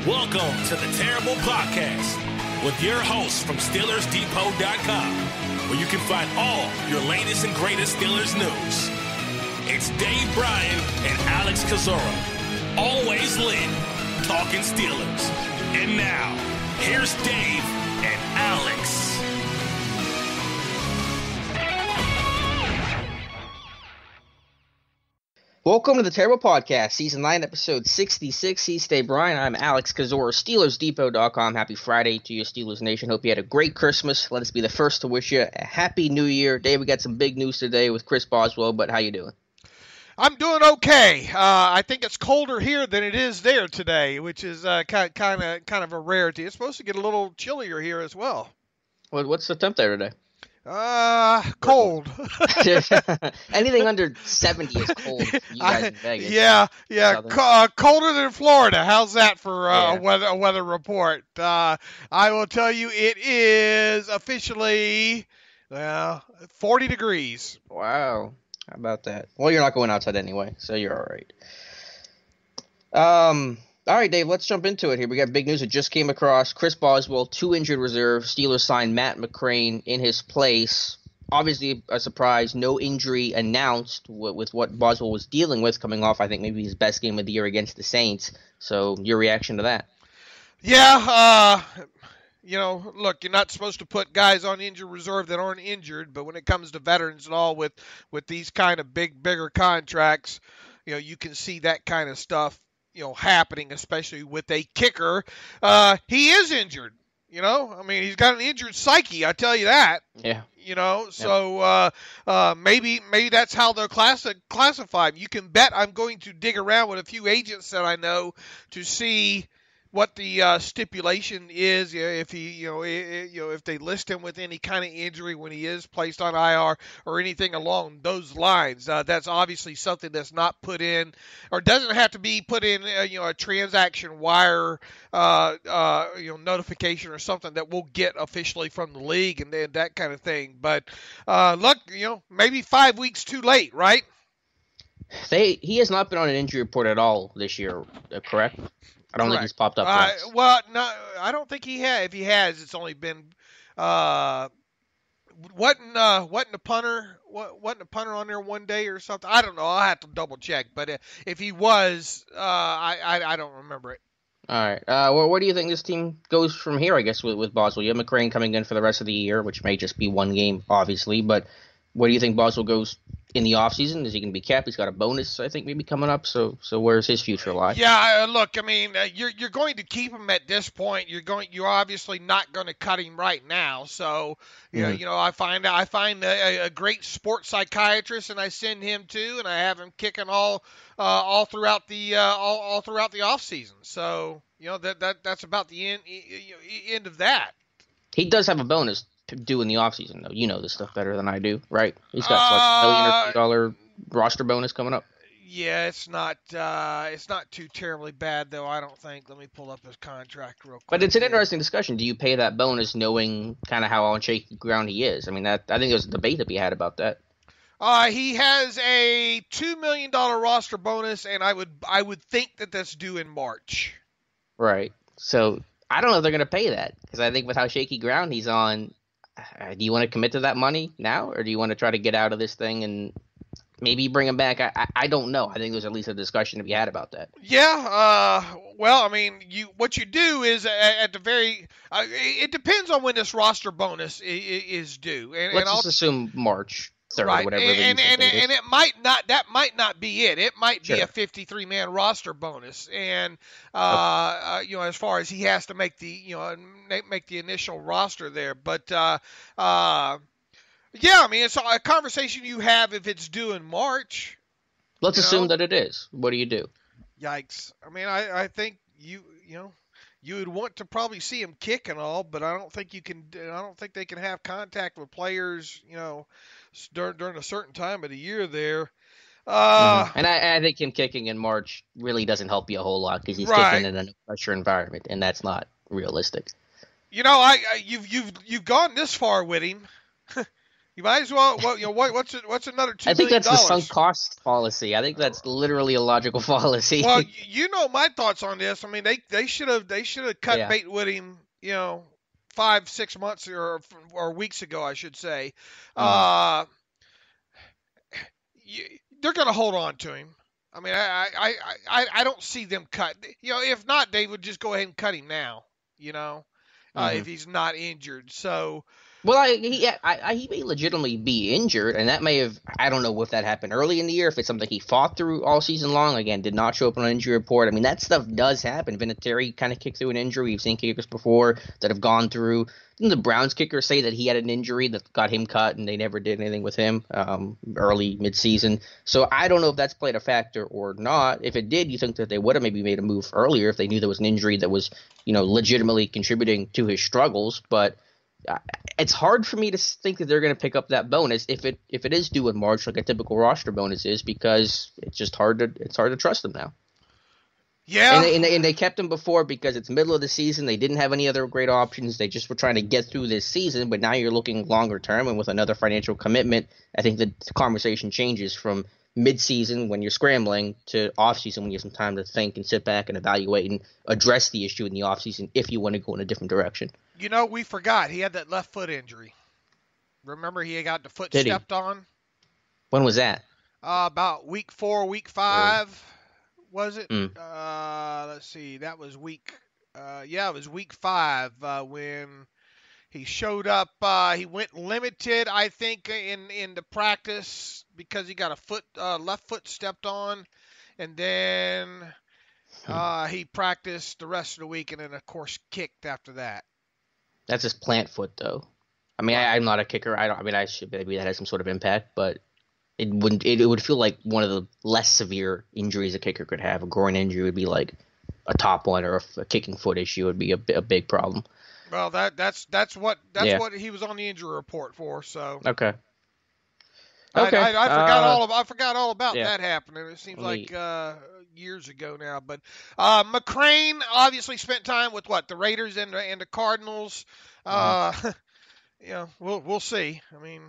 Welcome to the Terrible Podcast with your hosts from SteelersDepot.com, where you can find all your latest and greatest Steelers news. It's Dave Bryan and Alex Kozora, always lit, talking Steelers. And now, here's Dave and Alex. Welcome to the Terrible Podcast, Season 9, Episode 66. He's Dave Bryan. I'm Alex Kozora, SteelersDepot.com. Happy Friday to you, Steelers Nation. Hope you had a great Christmas. Let us be the first to wish you a Happy New Year. Dave, we got some big news today with Chris Boswell, but how you doing? I'm doing okay. I think it's colder here than it is there today, which is kind of a rarity. It's supposed to get a little chillier here as well. What's the temp there today? Cold. Anything under 70 is cold. You guys in Vegas. Yeah. Colder than Florida. How's that for a weather report? I will tell you, it is officially 40 degrees. Wow. How about that? Well, you're not going outside anyway, so you're all right. All right, Dave, let's jump into it here. We got big news that just came across. Chris Boswell, 2 injured reserve. Steelers signed Matt McCrane in his place. Obviously a surprise. No injury announced with what Boswell was dealing with coming off, I think, maybe his best game of the year against the Saints. So your reaction to that? Yeah, look, you're not supposed to put guys on injured reserve that aren't injured, but when it comes to veterans and all with these kind of bigger contracts, you can see that kind of stuff happening, especially with a kicker. He is injured, he's got an injured psyche, I tell you that. Yeah. So maybe that's how they're classified. You can bet I'm going to dig around with a few agents that I know to see what the stipulation is, if he, if they list him with any kind of injury when he is placed on IR or anything along those lines. That's obviously something that's not put in or doesn't have to be put in, a transaction wire, notification or something that we'll get officially from the league and then that kind of thing. But look, maybe 5 weeks too late, right? He has not been on an injury report at all this year, correct? I don't think he's popped up once. Well, no, I don't think he has. If he has, it's only been wasn't the punter on there one day or something? I don't know. I'll have to double check. But if he was, I don't remember it. All right. Well, where do you think this team goes from here? I guess with Boswell, you have McCrane coming in for the rest of the year, which may just be one game, obviously. But where do you think Boswell goes in the offseason? Is he going to be capped? He's got a bonus, I think, maybe coming up. So where's his future lie? Yeah, look, you're going to keep him at this point. You're obviously not going to cut him right now. So I find a great sports psychiatrist, and I send him to, and I have him kicking all throughout the offseason. So that's about the end of that. He does have a bonus to do in the offseason, though. You know this stuff better than I do, right? He's got $1 million roster bonus coming up. Yeah, it's not too terribly bad, though, I don't think. Let me pull up his contract real quick. But it's an interesting discussion. Do you pay that bonus knowing kind of how on shaky ground he is? I think there's a debate to be had about that. He has a $2 million roster bonus, and I would think that that's due in March. Right. So I don't know if they're going to pay that, because I think with how shaky ground he's on, do you want to commit to that money now, or do you want to try to get out of this thing and maybe bring him back? I don't know. I think there's at least a discussion to be had about that. Yeah. What you do is at the very it depends on when this roster bonus is due. And let's just assume March 3rd, right. Or whatever. And it might not. That might not be it. It might be a 53-man roster bonus, and as far as he has to make the initial roster there. But it's a conversation you have if it's due in March. Let's assume that it is. What do you do? Yikes! I think you would want to probably see him kick and all, but I don't think they can have contact with players, during a certain time of the year there. And I think him kicking in March really doesn't help you a whole lot, because he's kicking in a no-pressure environment, and that's not realistic. You've gone this far with him. You might as well. What's another $2 million? I think that's the sunk cost policy. I think that's literally a logical policy. Well, my thoughts on this. I mean, they should have cut bait with him. 5-6 months or weeks ago, I should say. They're going to hold on to him. I mean, I don't see them cut. If not, they would just go ahead and cut him now. If he's not injured. So. Well, he may legitimately be injured, and that may have – I don't know if that happened early in the year, if it's something he fought through all season long. Again, did not show up on an injury report. I mean, that stuff does happen. Vinatieri kind of kicked through an injury. We've seen kickers before that have gone through. Didn't the Browns kicker say that he had an injury that got him cut and they never did anything with him early midseason? So I don't know if that's played a factor or not. If it did, you think that they would have maybe made a move earlier if they knew there was an injury that was, legitimately contributing to his struggles, but – it's hard for me to think that they're going to pick up that bonus if it is due in March, like a typical roster bonus is, because it's just hard to trust them now. Yeah, and they kept him before because it's middle of the season. They didn't have any other great options. They just were trying to get through this season. But now you're looking longer term, and with another financial commitment, I think the conversation changes from mid-season when you're scrambling to off-season when you have some time to think and sit back and evaluate and address the issue in the off-season if you want to go in a different direction. We forgot. He had that left foot injury. Remember, he got the foot stepped on? When was that? About week 4, week 5, was it? Let's see. That was week it was week 5 when he showed up. He went limited, I think, in the practice because he got a left foot stepped on. And then he practiced the rest of the week and then, of course, kicked after that. That's his plant foot, though. I mean, I'm not a kicker. I should maybe that has some sort of impact, but it wouldn't. It would feel like one of the less severe injuries a kicker could have. A groin injury would be like a top one, or a kicking foot issue would be a big problem. Well, that's what he was on the injury report for. So okay. I forgot all about that happening. It seems like years ago now. But McCrane obviously spent time with the Raiders and the Cardinals. We'll see. I mean,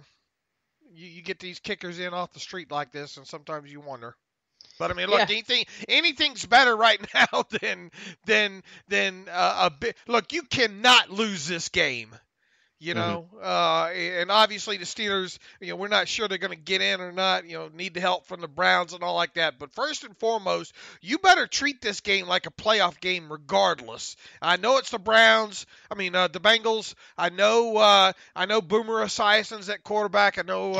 you get these kickers in off the street like this, and sometimes you wonder. But I mean, look, anything's better right now than a bit. Look, you cannot lose this game. And obviously the Steelers, we're not sure they're going to get in or not, need the help from the Browns and all like that. But first and foremost, you better treat this game like a playoff game regardless. I know it's the Browns. The Bengals. I know Boomer Esiason's at quarterback. I know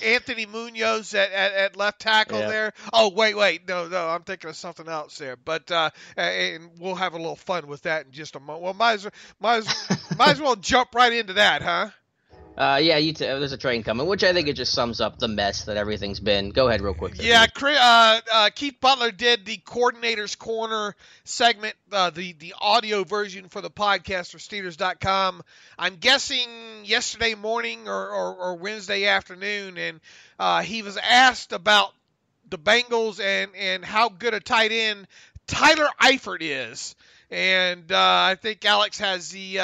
Anthony Munoz at left tackle there. Oh, wait. No, I'm thinking of something else there. But and we'll have a little fun with that in just a moment. Well, might as well jump right into that, huh? There's a train coming, which I think it just sums up the mess that everything's been. Go ahead real quick. Yeah, Keith Butler did the Coordinator's Corner segment, the audio version for the podcast for Steelers.com. I'm guessing yesterday morning or Wednesday afternoon, and he was asked about the Bengals and how good a tight end Tyler Eifert is. And I think Alex has the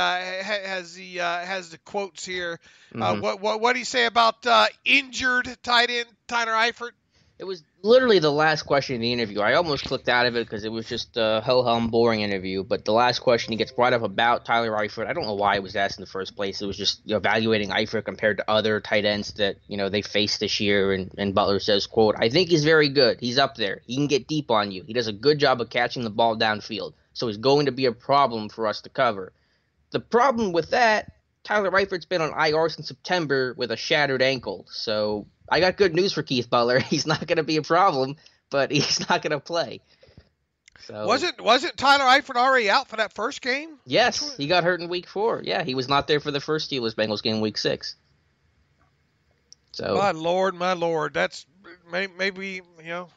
quotes here. What do you say about injured tight end Tyler Eifert? It was literally the last question in the interview. I almost clicked out of it because it was just a ho-hum boring interview. But the last question, he gets brought up about Tyler Eifert. I don't know why it was asked in the first place. It was just evaluating Eifert compared to other tight ends that they faced this year. And Butler says, quote, "I think he's very good. He's up there. He can get deep on you. He does a good job of catching the ball downfield. So he's going to be a problem for us to cover." The problem with that, Tyler Eifert's been on IR since September with a shattered ankle. So I got good news for Keith Butler. He's not going to be a problem, but he's not going to play. So wasn't Tyler Eifert already out for that first game? Yes, he got hurt in week 4. Yeah, he was not there for the first Steelers-Bengals game, week 6. So my lord, that's maybe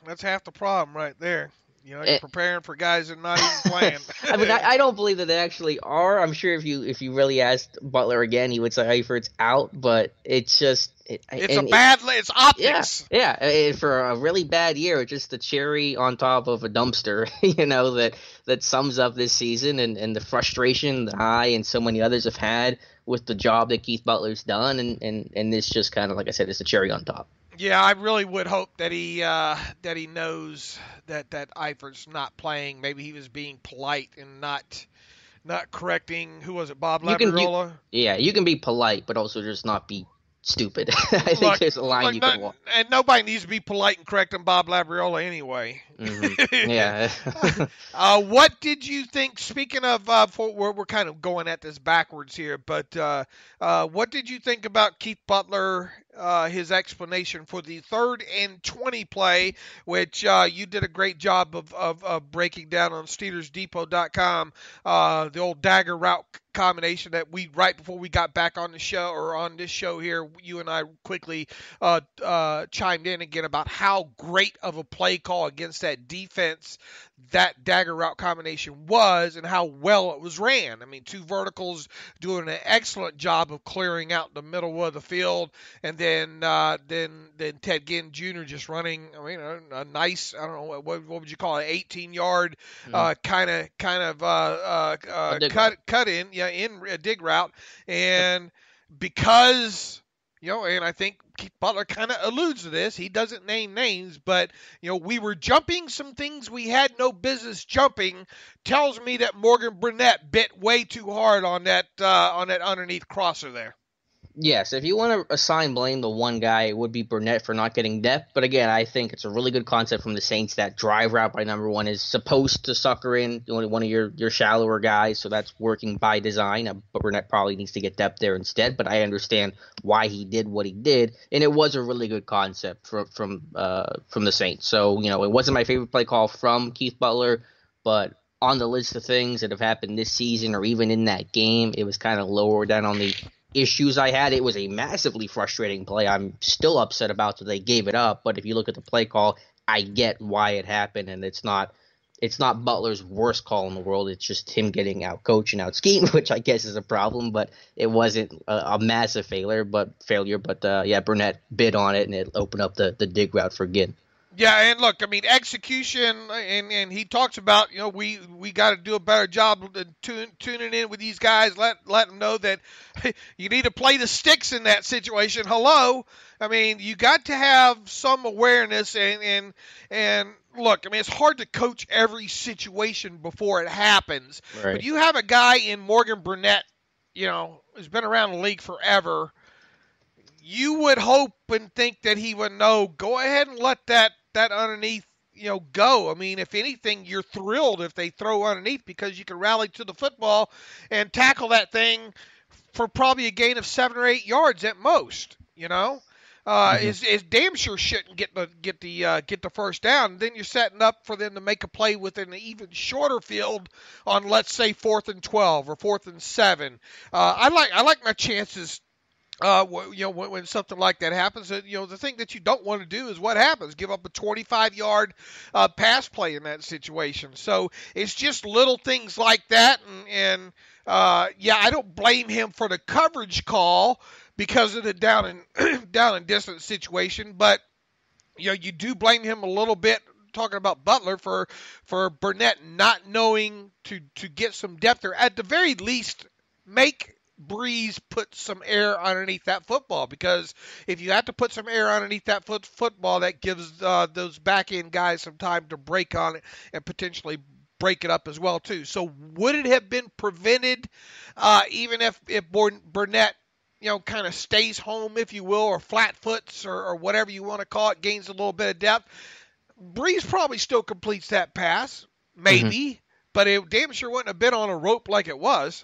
that's half the problem right there. You're preparing for guys that are not even playing. I mean, I don't believe that they actually are. I'm sure if you really asked Butler again, he would say Eifert's out. But it's just it's optics. Yeah. And for a really bad year, it's just the cherry on top of a dumpster. That sums up this season and the frustration that I and so many others have had with the job that Keith Butler's done, and this just kind of, like I said, it's the cherry on top. Yeah, I really would hope that he knows that Eifert's not playing. Maybe he was being polite and not correcting. Who was it? Bob Labriola? You can be polite, but also just not be stupid. I think there's a line you can walk. And nobody needs to be polite and correcting Bob Labriola anyway. Mm-hmm. Yeah. What did you think? Speaking of, we're kind of going at this backwards here, but what did you think about Keith Butler? His explanation for the 3rd and 20 play, which you did a great job of breaking down on SteelersDepot.com, the old dagger route combination that right before we got back on the show, or on this show here, you and I quickly chimed in again about how great of a play call against that defense that dagger route combination was, and how well it was ran. I mean, 2 verticals doing an excellent job of clearing out the middle of the field, and then Ted Ginn Jr. just running, a nice, I don't know, what would you call it, 18-yard kind of cut in a dig route, and because and I think Keith Butler kind of alludes to this. He doesn't name names, but we were jumping some things we had no business jumping. Tells me that Morgan Burnett bit way too hard on that underneath crosser there. Yes, if you want to assign blame to one guy, it would be Burnett for not getting depth. But again, I think it's a really good concept from the Saints that drive route by number 1 is supposed to sucker in one of your shallower guys, so that's working by design. But Burnett probably needs to get depth there instead. But I understand why he did what he did, and it was a really good concept from the Saints. So it wasn't my favorite play call from Keith Butler, but on the list of things that have happened this season or even in that game, it was kind of lower down on the issues I had. It was a massively frustrating play. I'm still upset about that they gave it up, but if you look at the play call, I get why it happened, and it's not Butler's worst call in the world. It's just him getting out coached and out schemed, which I guess is a problem, but it wasn't a massive failure. But Burnett bid on it, and it opened up the dig route for Ginn. Yeah, and look, execution, and he talks about, we got to do a better job tuning in with these guys, let them know that you need to play the sticks in that situation. Hello? You got to have some awareness, and look, it's hard to coach every situation before it happens. Right. But you have a guy in Morgan Burnett, who's been around the league forever. You would hope and think that he would know, go ahead and let that underneath, go. If anything, you're thrilled if they throw underneath because you can rally to the football and tackle that thing for probably a gain of 7 or 8 yards at most. Is damn sure shouldn't get the first down. Then you're setting up for them to make a play within an even shorter field on, let's say, 4th and 12 or 4th and 7. I like my chances. When something like that happens, the thing that you don't want to do is what happens. Give up a 25-yard pass play in that situation. So it's just little things like that. And I don't blame him for the coverage call because of the down and distance situation. But, you do blame him a little bit, talking about Butler, for Burnett not knowing to get some depth there. At the very least, make Breeze put some air underneath that football, because if you have to put some air underneath that football, that gives those back end guys some time to break on it and potentially break it up as well too. So would it have been prevented even if Burnett kind of stays home, if you will, or flat foots or whatever you want to call it, gains a little bit of depth? Breeze probably still completes that pass, maybe, but it damn sure wouldn't have been on a rope like it was.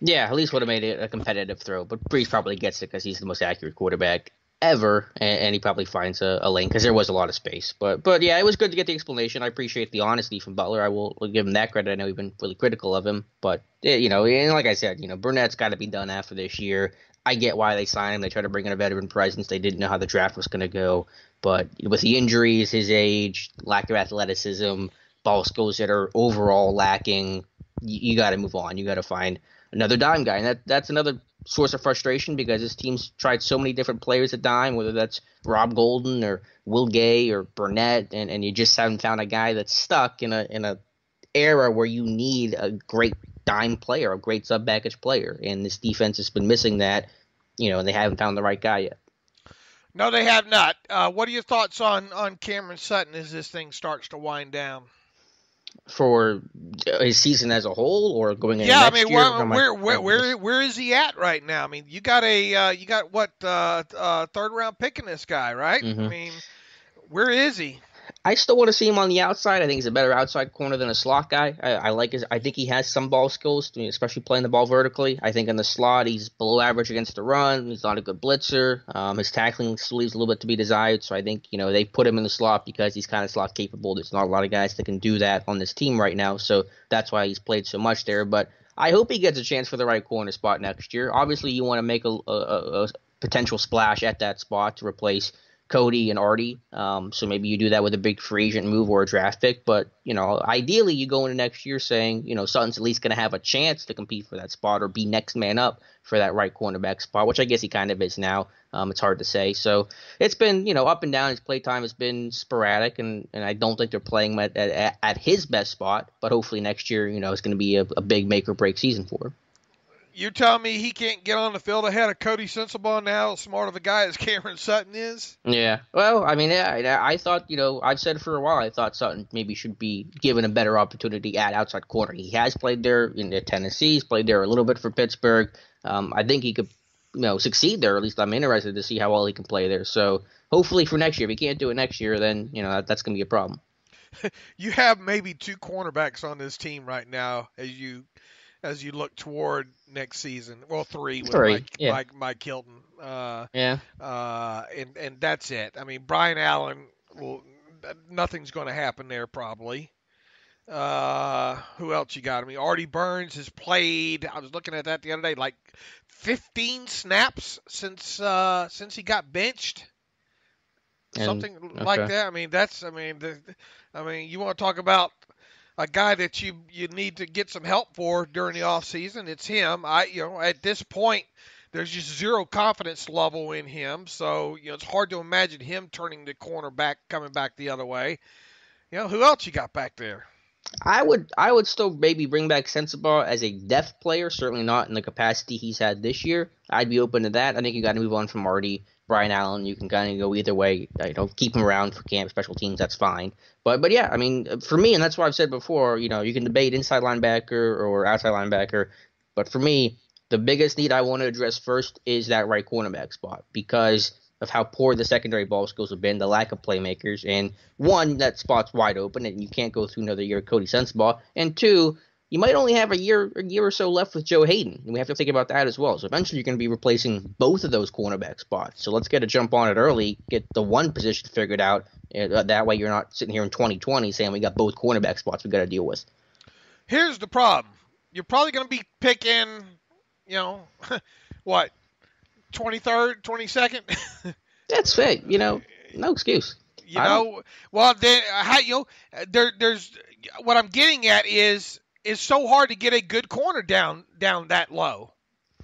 Yeah, at least would have made it a competitive throw. But Breeze probably gets it because he's the most accurate quarterback ever, and he probably finds a lane because there was a lot of space. But yeah, it was good to get the explanation. I appreciate the honesty from Butler. I will give him that credit. I know we've been really critical of him, but and like I said, Burnett's got to be done after this year. I get why they signed him. They tried to bring in a veteran presence. They didn't know how the draft was going to go, but with the injuries, his age, lack of athleticism, ball skills that are overall lacking. You got to move on. You got to find another dime guy, and that's another source of frustration because this team's tried so many different players at dime, whether that's Rob Golden or Will Gay or Burnett, and you just haven't found a guy that's stuck in a era where you need a great dime player, a great sub package player, and this defense has been missing that, and they haven't found the right guy yet. No, they have not. What are your thoughts on Cameron Sutton as this thing starts to wind down? For his season as a whole, or going into next year? Where is he at right now? I mean, you got third round pick in this guy, right? Mm-hmm. I mean, where is he? I still want to see him on the outside. I think he's a better outside corner than a slot guy. I think he has some ball skills, especially playing the ball vertically. I think in the slot he's below average against the run. He's not a good blitzer. His tackling still leaves a little bit to be desired. So I think they put him in the slot because he's kind of slot capable. There's not a lot of guys that can do that on this team right now. So that's why he's played so much there. But I hope he gets a chance for the right corner spot next year. Obviously, you want to make a potential splash at that spot to replace Cody and Artie, so maybe you do that with a big free agent move or a draft pick. But ideally, you go into next year saying Sutton's at least going to have a chance to compete for that spot or be next man up for that right cornerback spot, which I guess he kind of is now. It's hard to say. So it's been up and down. His play time has been sporadic, and I don't think they're playing him at his best spot. But hopefully next year, it's going to be a big make or break season for him. You're telling me he can't get on the field ahead of Cody Sensabaugh now, as smart of a guy as Cameron Sutton is? Yeah. Well, I mean, I thought, I've said for a while, I thought Sutton maybe should be given a better opportunity at outside corner. He has played there in Tennessee. He's played there a little bit for Pittsburgh. I think he could, succeed there. At least I'm interested to see how well he can play there. So hopefully for next year. If he can't do it next year, then, that's going to be a problem. You have maybe two cornerbacks on this team right now as you look toward next season. Well, three with Mike Hilton. And that's it. I mean, Brian Allen, nothing's going to happen there probably. Who else you got? I mean, Artie Burns has played, I was looking at that the other day, like 15 snaps since he got benched. Something like that. I mean, you want to talk about a guy that you need to get some help for during the offseason, it's him. At this point, there's just zero confidence level in him. So, it's hard to imagine him turning the corner back, coming back the other way. Who else you got back there? I would still maybe bring back Sensabaugh as a depth player, certainly not in the capacity he's had this year. I'd be open to that. I think you got to move on from Artie. Brian Allen, you can kind of go either way. Keep him around for camp, special teams, that's fine. But yeah, I mean, for me, and that's what I've said before, you can debate inside linebacker or outside linebacker. But for me, the biggest need I want to address first is that right cornerback spot because of how poor the secondary ball skills have been, the lack of playmakers. And one, that spot's wide open, and you can't go through another year of Cody Sensabaugh. And two, you might only have a year or so left with Joe Hayden, and we have to think about that as well. So eventually you're going to be replacing both of those cornerback spots. So let's get a jump on it early, get the one position figured out. That way you're not sitting here in 2020 saying we got both cornerback spots we got to deal with. Here's the problem. You're probably going to be picking, what, 23rd, 22nd? That's fake. No excuse. Well, then, there's what I'm getting at is it's so hard to get a good corner down that low.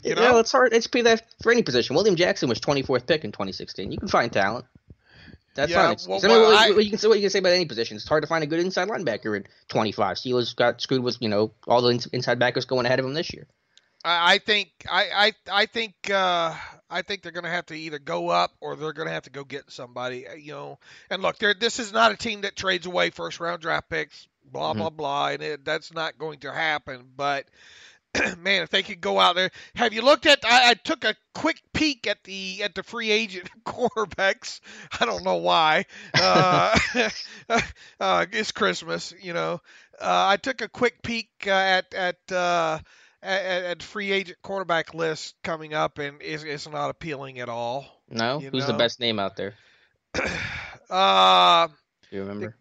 It's hard. It's pretty that for any position. William Jackson was 24th pick in 2016. You can find talent. That's not. What you can say about any position. It's hard to find a good inside linebacker in 25. Steelers got screwed with all the inside backers going ahead of him this year. I think they're going to have to either go up or they're going to have to go get somebody. And look, this is not a team that trades away first round draft picks. Blah blah blah, and that's not going to happen. But man, if they could go out there, have you looked at? I took a quick peek at the free agent quarterbacks. I don't know why. It's Christmas, I took a quick peek at free agent quarterback list coming up, and it's not appealing at all. No, who's the best name out there? Do you remember?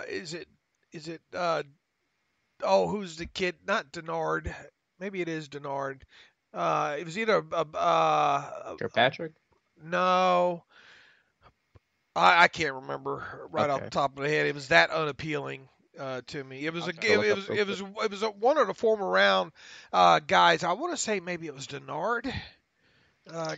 Is it who's the kid? Not Denard. Maybe it is Denard. It was either Kirkpatrick? No. I can't remember right off Okay. the top of the head. It was that unappealing to me. It was I'll a try to look up real it was one of the former round guys. I want to say maybe it was Denard.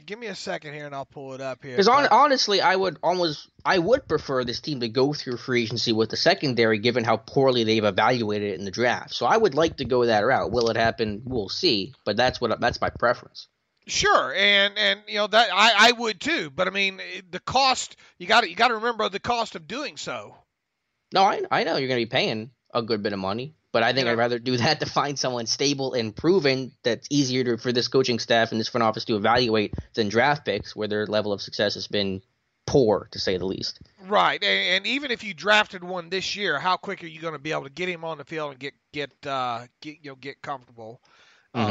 Give me a second here, and I'll pull it up here. Because honestly, I would prefer this team to go through free agency with the secondary, given how poorly they've evaluated it in the draft. So I would like to go that route. Will it happen? We'll see. But that's my preference. Sure, and that I would too. But I mean, the cost you got to remember the cost of doing so. No, I know you're going to be paying a good bit of money, but I think I'd rather do that to find someone stable and proven that's easier for this coaching staff and this front office to evaluate than draft picks, where their level of success has been poor, to say the least. Right, and even if you drafted one this year, how quick are you going to be able to get him on the field and get comfortable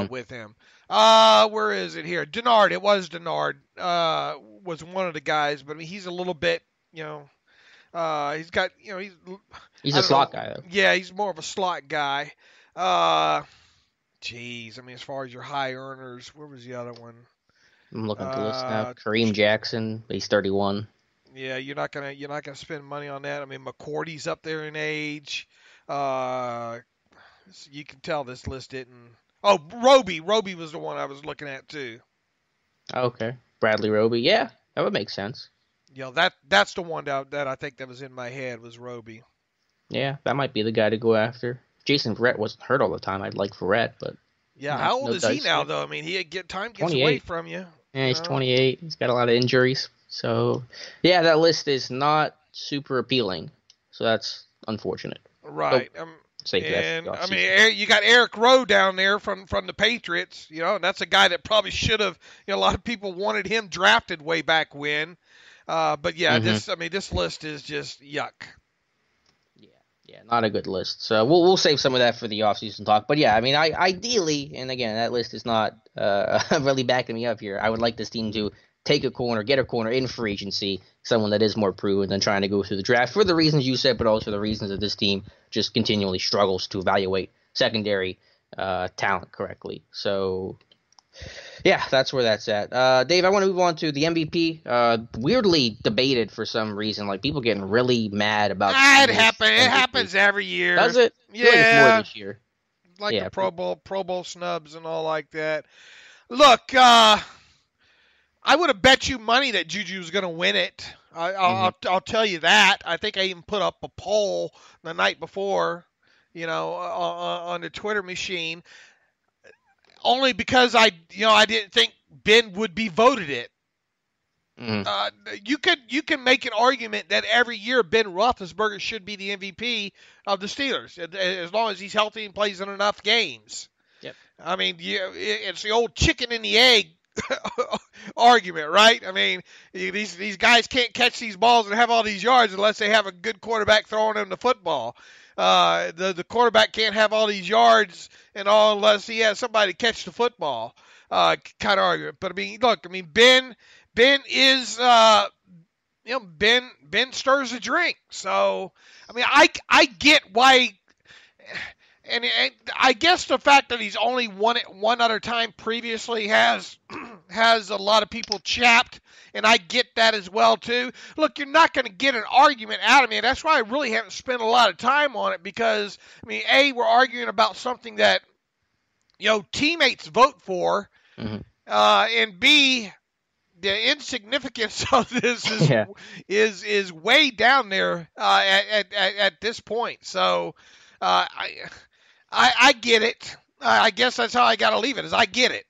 with him? Where is it here? Denard. It was Denard. Was one of the guys, but I mean, he's a little bit, he's got, He's a slot guy, though. Yeah, he's more of a slot guy. Geez, I mean, as far as your high earners, where was the other one? I'm looking at the list now. Kareem Jackson, he's 31. Yeah, you're not gonna spend money on that. I mean, McCourty's up there in age. You can tell this list didn't. Oh, Roby was the one I was looking at too. Okay, Bradley Roby. Yeah, that would make sense. That's the one that I think that was in my head was Roby. Yeah, that might be the guy to go after. Jason Verrett wasn't hurt all the time. I'd like Verrett, but yeah, how old is he now though? I mean, time gets 28. away from you. Yeah, he's 28. He's got a lot of injuries. So, yeah, that list is not super appealing. So that's unfortunate. Right. And I mean, you got Eric Rowe down there from the Patriots, and that's a guy that probably should have. A lot of people wanted him drafted way back when. But yeah, this list is just yuck. Yeah, not a good list. So we'll save some of that for the offseason talk. But yeah, I mean, ideally, and again, that list is not really backing me up here. I would like this team to get a corner in free agency, someone that is more proven than trying to go through the draft for the reasons you said, but also for the reasons that this team just continually struggles to evaluate secondary talent correctly. So yeah, that's where that's at. Dave, I want to move on to the MVP. Weirdly debated for some reason. Like, people getting really mad about it happens every year. Does it? Yeah. Like it's more this year. Like the Pro Bowl snubs and all like that. Look, I would have bet you money that JuJu was going to win it. I'll tell you that. I think I even put up a poll the night before, on the Twitter machine. Only because I didn't think Ben would be voted it. You can make an argument that every year Ben Roethlisberger should be the MVP of the Steelers as long as he's healthy and plays in enough games. Yep. I mean, it's the old chicken and the egg argument, right? I mean, these guys can't catch these balls and have all these yards unless they have a good quarterback throwing them the football. The quarterback can't have all these yards and all unless he has somebody to catch the football. Kind of argument. But I mean, look, Ben is Ben stirs a drink. So I mean, I get why. And I guess the fact that he's only won it one other time previously has a lot of people chapped, and I get that as well too. Look, you're not going to get an argument out of me, and that's why I really haven't spent a lot of time on it because, I mean, A, we're arguing about something that, teammates vote for, and B, the insignificance of this is way down there at this point. So I get it. I guess that's how I got to leave it, is I get it.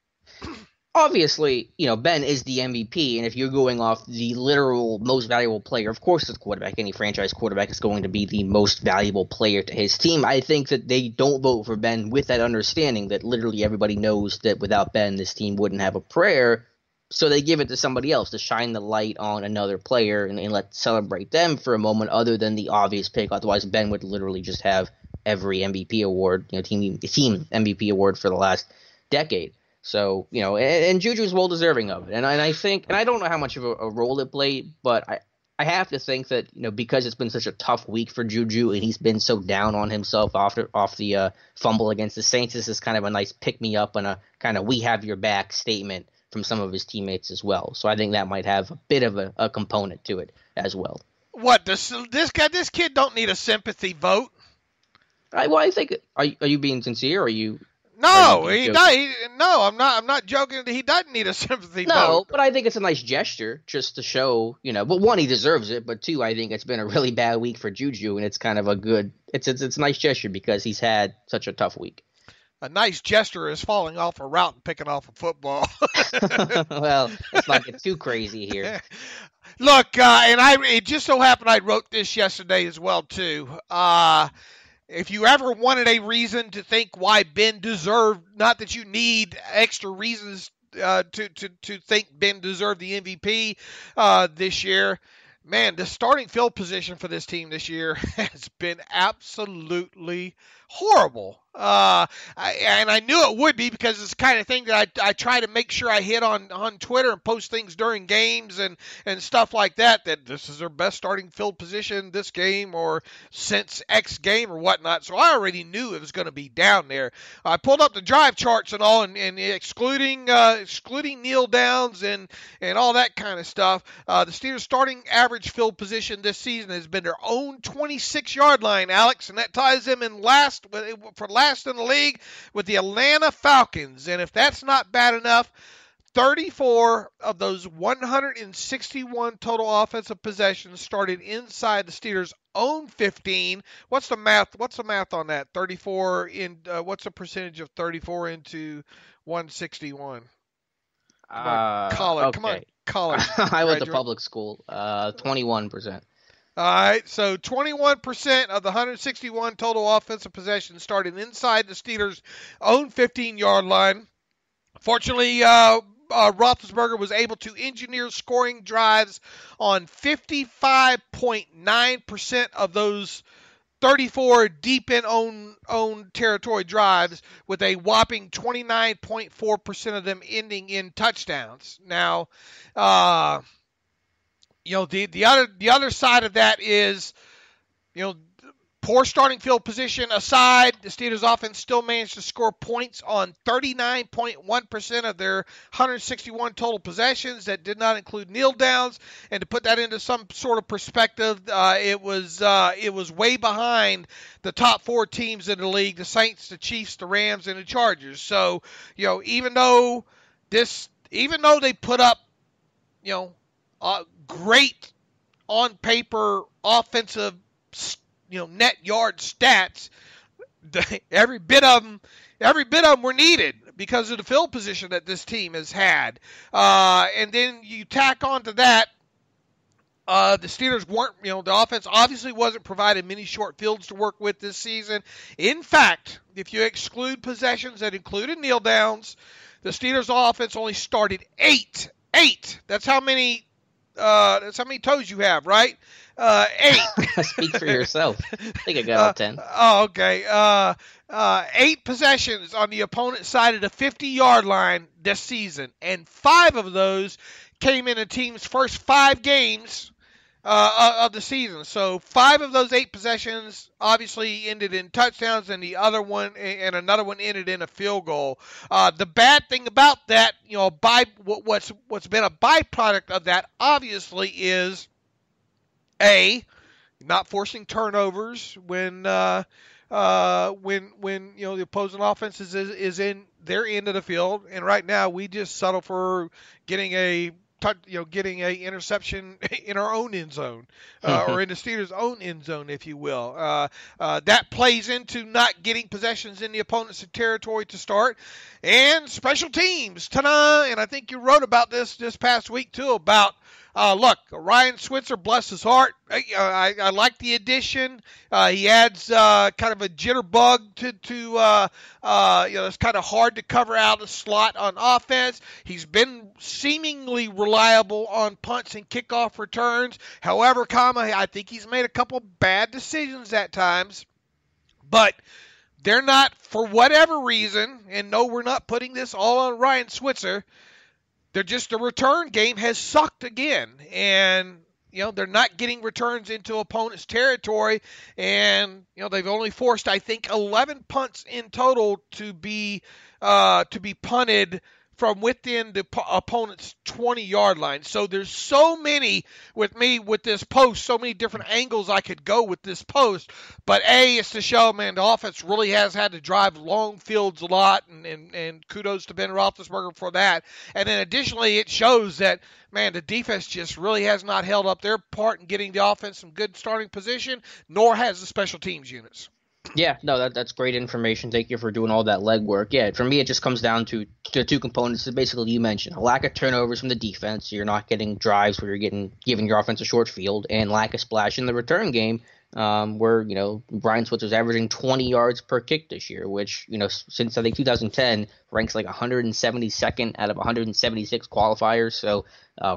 Obviously, Ben is the MVP, and if you're going off the literal most valuable player, of course, it's the quarterback. Any franchise quarterback is going to be the most valuable player to his team. I think that they don't vote for Ben with that understanding that literally everybody knows that without Ben, this team wouldn't have a prayer. So they give it to somebody else to shine the light on another player and let's celebrate them for a moment other than the obvious pick. Otherwise, Ben would literally just have every MVP award, team MVP award for the last decade. So, and JuJu's well deserving of it. And I think, and I don't know how much of a role it played, but I have to think that, because it's been such a tough week for JuJu and he's been so down on himself off the fumble against the Saints, this is kind of a nice pick-me-up and a kind of we have your back statement from some of his teammates as well. So I think that might have a bit of a component to it as well. What this kid don't need a sympathy vote. I think. Are you being sincere? Or are you? No, I'm not joking. He doesn't need a sympathy vote. No, but I think it's a nice gesture just to show, But one, he deserves it. But two, I think it's been a really bad week for JuJu, and it's kind of a good. It's a nice gesture because he's had such a tough week. A nice gesture is falling off a route and picking off a football. Well, let's not get too crazy here. Look, it just so happened I wrote this yesterday as well too. If you ever wanted a reason to think why Ben deserved, not that you need extra reasons to think Ben deserved the MVP this year, man, the starting field position for this team this year has been absolutely horrible. And I knew it would be because it's the kind of thing that I try to make sure I hit on Twitter and post things during games and stuff like that this is their best starting field position this game or since X game or whatnot. So I already knew it was going to be down there. I pulled up the drive charts and all, and excluding kneel downs and all that kind of stuff. The Steelers' starting average field position this season has been their own 26-yard line, Alex, and that ties them in last in the league with the Atlanta Falcons. And if that's not bad enough, 34 of those 161 total offensive possessions started inside the Steelers' own 15. What's the math on that? 34 in what's the percentage of 34 into 161? College. Okay. Come on, college. I went to public school. 21%. All right, so 21% of the 161 total offensive possessions started inside the Steelers' own 15-yard line. Fortunately, Roethlisberger was able to engineer scoring drives on 55.9% of those 34 deep in own territory drives, with a whopping 29.4% of them ending in touchdowns. Now, the other side of that is, poor starting field position aside, the Steelers offense still managed to score points on 39.1% of their 161 total possessions. That did not include kneel downs. And to put that into some sort of perspective, it was way behind the top four teams in the league: the Saints, the Chiefs, the Rams, and the Chargers. So, even though they put up, great on paper offensive, net yard stats, every bit of them were needed because of the field position that this team has had. And then you tack onto that, the Steelers weren't, the offense obviously wasn't provided many short fields to work with this season. In fact, if you exclude possessions that included kneel downs, the Steelers offense only started eight. That's how many toes you have, right? 8. Speak for yourself. I think I got 10. Oh, okay. 8 possessions on the opponent's side of the 50-yard line this season, and 5 of those came in the team's first 5 games of the season. So 5 of those 8 possessions obviously ended in touchdowns, and another one ended in a field goal. The bad thing about that, what's been a byproduct of that, obviously, is not forcing turnovers when the opposing offense is in their end of the field, and right now we just settle for getting a interception in our own end zone, or in the Steelers' own end zone, if you will. That plays into not getting possessions in the opponent's territory to start, and special teams. Ta-da! And I think you wrote about this past week too, about look, Ryan Switzer, bless his heart. I like the addition. He adds kind of a jitterbug to it's kind of hard to cover out a slot on offense. He's been seemingly reliable on punts and kickoff returns. However, I think he's made a couple bad decisions at times. But they're not, for whatever reason, and no, we're not putting this all on Ryan Switzer, the return game has sucked again, and they're not getting returns into opponent's territory, and they've only forced, I think, 11 punts in total to be punted from within the opponent's 20-yard line. So there's so many with this post, so many different angles I could go with this post. But it's to show, man, the offense really has had to drive long fields a lot, and kudos to Ben Roethlisberger for that. And then additionally, it shows that, man, the defense just really has not held up their part in getting the offense some good starting position, nor has the special teams units. Yeah, no, that's great information. Thank you for doing all that legwork. Yeah, for me, it just comes down to two components that basically you mentioned. A lack of turnovers from the defense. You're not getting drives where you're giving your offense a short field, and lack of splash in the return game, where, Brian Switzer's averaging 20 yards per kick this year, which, since I think 2010 ranks like 172nd out of 176 qualifiers. So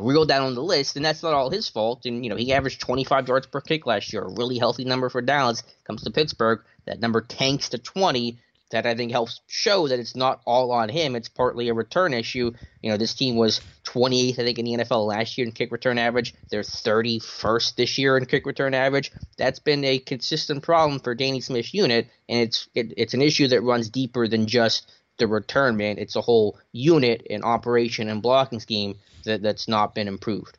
real down on the list, and that's not all his fault. And, he averaged 25 yards per kick last year, a really healthy number for Dallas. Comes to Pittsburgh, that number tanks to 20. That I think helps show that it's not all on him. It's partly a return issue. This team was 28th, I think, in the NFL last year in kick return average. They're 31st this year in kick return average. That's been a consistent problem for Danny Smith's unit, and it's an issue that runs deeper than just the return, man. It's a whole unit and operation and blocking scheme that's not been improved.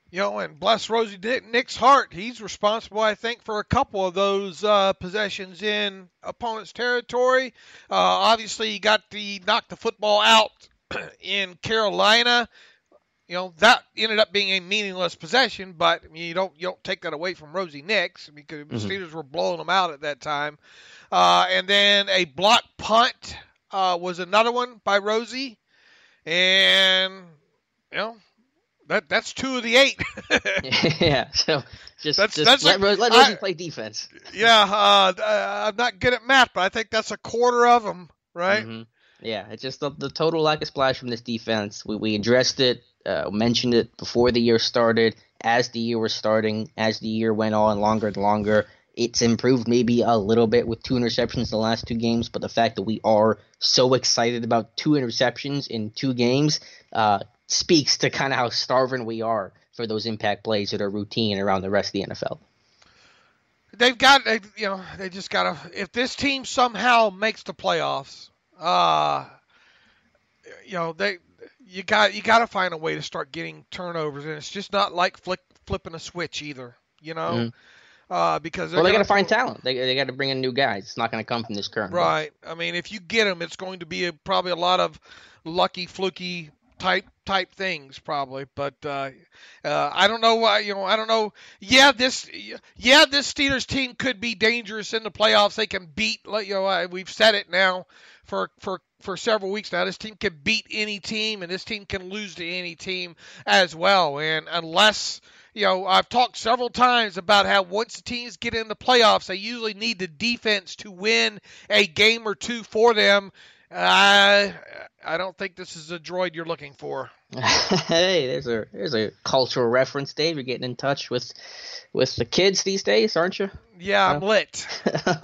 And bless Rosie Nick's heart, he's responsible, I think, for a couple of those possessions in opponent's territory. Obviously, he knocked the football out in Carolina. That ended up being a meaningless possession, but you don't take that away from Rosie Nix because the Steelers were blowing them out at that time. And then a block punt was another one by Rosie, and That's 2 of the 8. Yeah, so just let Rosie play defense. Yeah, I'm not good at math, but I think that's a quarter of them, right? Mm-hmm. Yeah, it's just the total lack of splash from this defense. We addressed it, mentioned it before the year started, as the year was starting, as the year went on longer and longer. It's improved maybe a little bit with 2 interceptions the last 2 games, but the fact that we are so excited about 2 interceptions in 2 games speaks to kind of how starving we are for those impact plays that are routine around the rest of the NFL. They just got to, if this team somehow makes the playoffs, you got to find a way to start getting turnovers, and it's just not like flipping a switch either, because they got to find talent. They got to bring in new guys. It's not going to come from this current. Right. I mean, if you get them, it's going to be probably a lot of lucky, fluky type things probably, but I don't know why. I don't know. This Steelers team could be dangerous in the playoffs. They can beat. We've said it now for several weeks now. This team can beat any team, and this team can lose to any team as well. And unless I've talked several times about how once the teams get in the playoffs, they usually need the defense to win a game or 2 for them. I don't think this is a droid you're looking for. Hey, there's a cultural reference, Dave. You're getting in touch with the kids these days, aren't you? Yeah, I'm lit.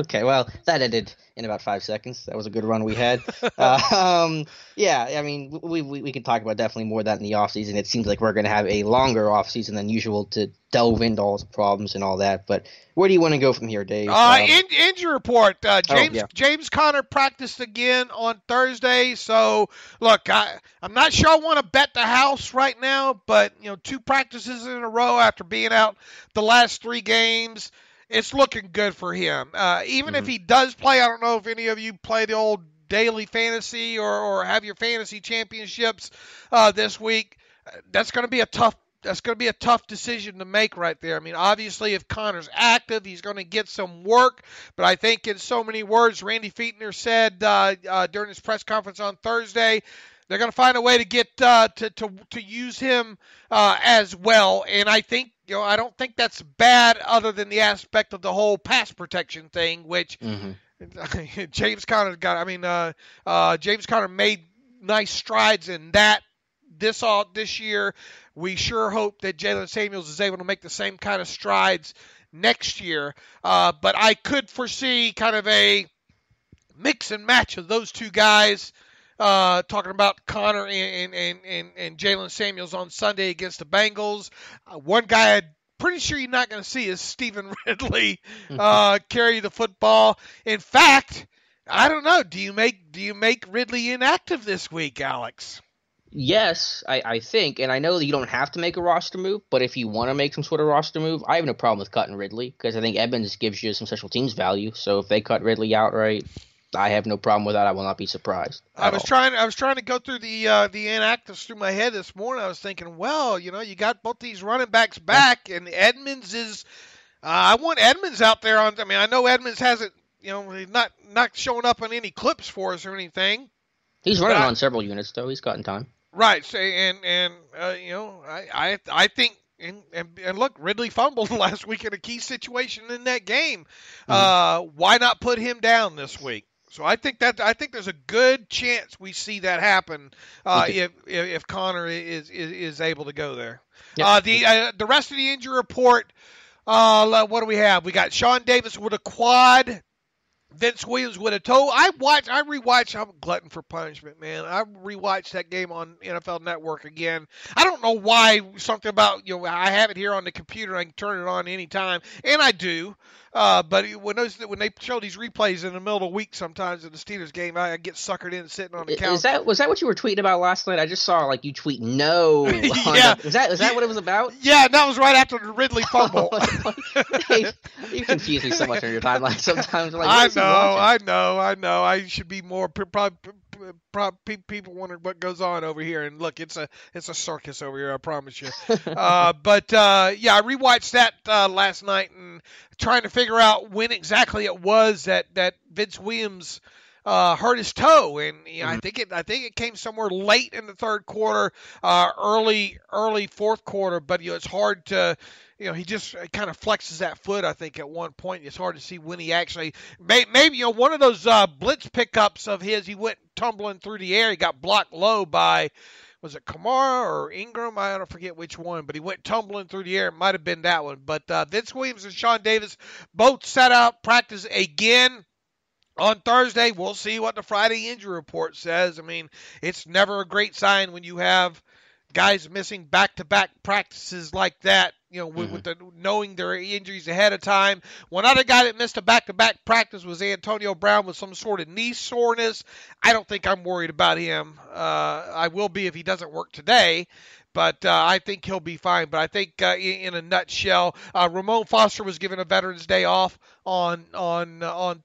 Okay, well, that ended in about 5 seconds. That was a good run we had. Yeah, I mean, we can talk about definitely more of that in the offseason. It seems like we're going to have a longer offseason than usual to delve into all the problems and all that. But where do you want to go from here, Dave? Injury report. James Conner practiced again on Thursday. So, look, I'm not sure I want to bet the house right now, but, 2 practices in a row after being out the last 3 games, it's looking good for him. Even if he does play, I don't know if any of you play the old daily fantasy or have your fantasy championships this week. That's going to be a tough decision to make right there. I mean, obviously, if Connor's active, he's going to get some work. But I think in so many words, Randy Fichtner said during his press conference on Thursday, they're going to find a way to get to use him as well. And I think, I don't think that's bad other than the aspect of the whole pass protection thing, which James Conner James Conner made nice strides in that this year. We sure hope that Jalen Samuels is able to make the same kind of strides next year. But I could foresee kind of a mix and match of those 2 guys, talking about Connor and Jalen Samuels on Sunday against the Bengals. One guy I'm pretty sure you're not going to see is Stephen Ridley carry the football. In fact, I don't know. Do you make Ridley inactive this week, Alex? Yes, I think, and I know that you don't have to make a roster move, but if you want to make some sort of roster move, I have no problem with cutting Ridley because I think Edmonds gives you some special teams value. So if they cut Ridley outright, I have no problem with that. I will not be surprised. I was trying to go through the inactives through my head this morning. I was thinking, well, you got both these running backs back, and Edmonds is. I want Edmonds out there on. I mean, I know Edmonds hasn't. He's not showing up on any clips for us or anything. He's running on several units though. He's gotten time. Right. So I think and look, Ridley fumbled last week in a key situation in that game. Why not put him down this week? So I think there's a good chance we see that happen if Connor is able to go there. Yep. The rest of the injury report. What do we have? We got Sean Davis with a quad. Vince Williams with a toe. I rewatched. I'm a glutton for punishment, man. I rewatched that game on NFL Network again. I don't know why. Something about I have it here on the computer. I can turn it on anytime, and I do. But when they show these replays in the middle of the week, sometimes in the Steelers game, I get suckered in sitting on the couch. Was that what you were tweeting about last night? I just saw you tweet no. Yeah. Is that what it was about? Yeah, that was right after the Ridley fumble. Hey, you confuse me so much on your timeline sometimes. I know. I should be more. Probably people wonder what goes on over here, and look, it's a circus over here. I promise you. I rewatched that last night and trying to figure out when exactly it was that Vince Williams hurt his toe, and I think it came somewhere late in the third quarter, early fourth quarter. But it's hard to. He just kind of flexes that foot, I think, at one point. It's hard to see when he actually maybe one of those blitz pickups of his, he went tumbling through the air. He got blocked low by, was it Kamara or Ingram? I don't forget which one, but he went tumbling through the air. It might have been that one. But Vince Williams and Sean Davis both set out practice again on Thursday. We'll see what the Friday injury report says. I mean, it's never a great sign when you have guys missing back-to-back practices like that, with knowing their injuries ahead of time. One other guy that missed a back-to-back practice was Antonio Brown with some sort of knee soreness. I don't think I'm worried about him. I will be if he doesn't work today, but I think he'll be fine. But I think in a nutshell, Ramon Foster was given a Veterans Day off on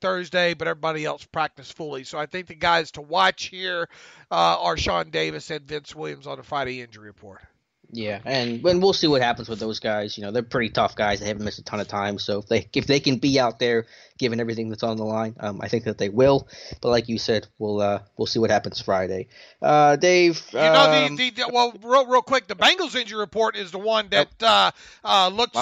Thursday, but everybody else practiced fully. So I think the guys to watch here are Sean Davis and Vince Williams on the Friday injury report. Yeah, and we'll see what happens with those guys. They're pretty tough guys. They haven't missed a ton of time, so if they can be out there given everything that's on the line, I think that they will. But like you said, we'll see what happens Friday. Dave, real quick, the Bengals injury report is the one that looks.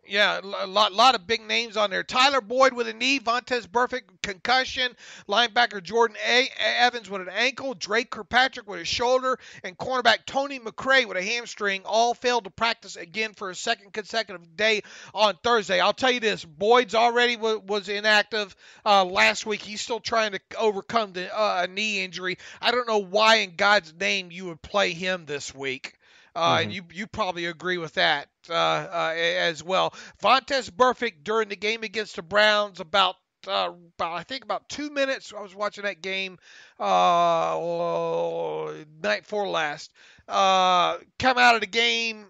Yeah, a lot of big names on there. Tyler Boyd with a knee, Vontaze Burfict concussion, linebacker Jordan Evans with an ankle, Drake Kirkpatrick with a shoulder, and cornerback Tony McCrane with a hamstring all failed to practice again for a second consecutive day on Thursday. I'll tell you this, Boyd's already was inactive last week. He's still trying to overcome a knee injury. I don't know why in God's name you would play him this week. And you probably agree with that as well. Vontaze Burfict during the game against the Browns about 2 minutes. I was watching that game night before last. Come out of the game,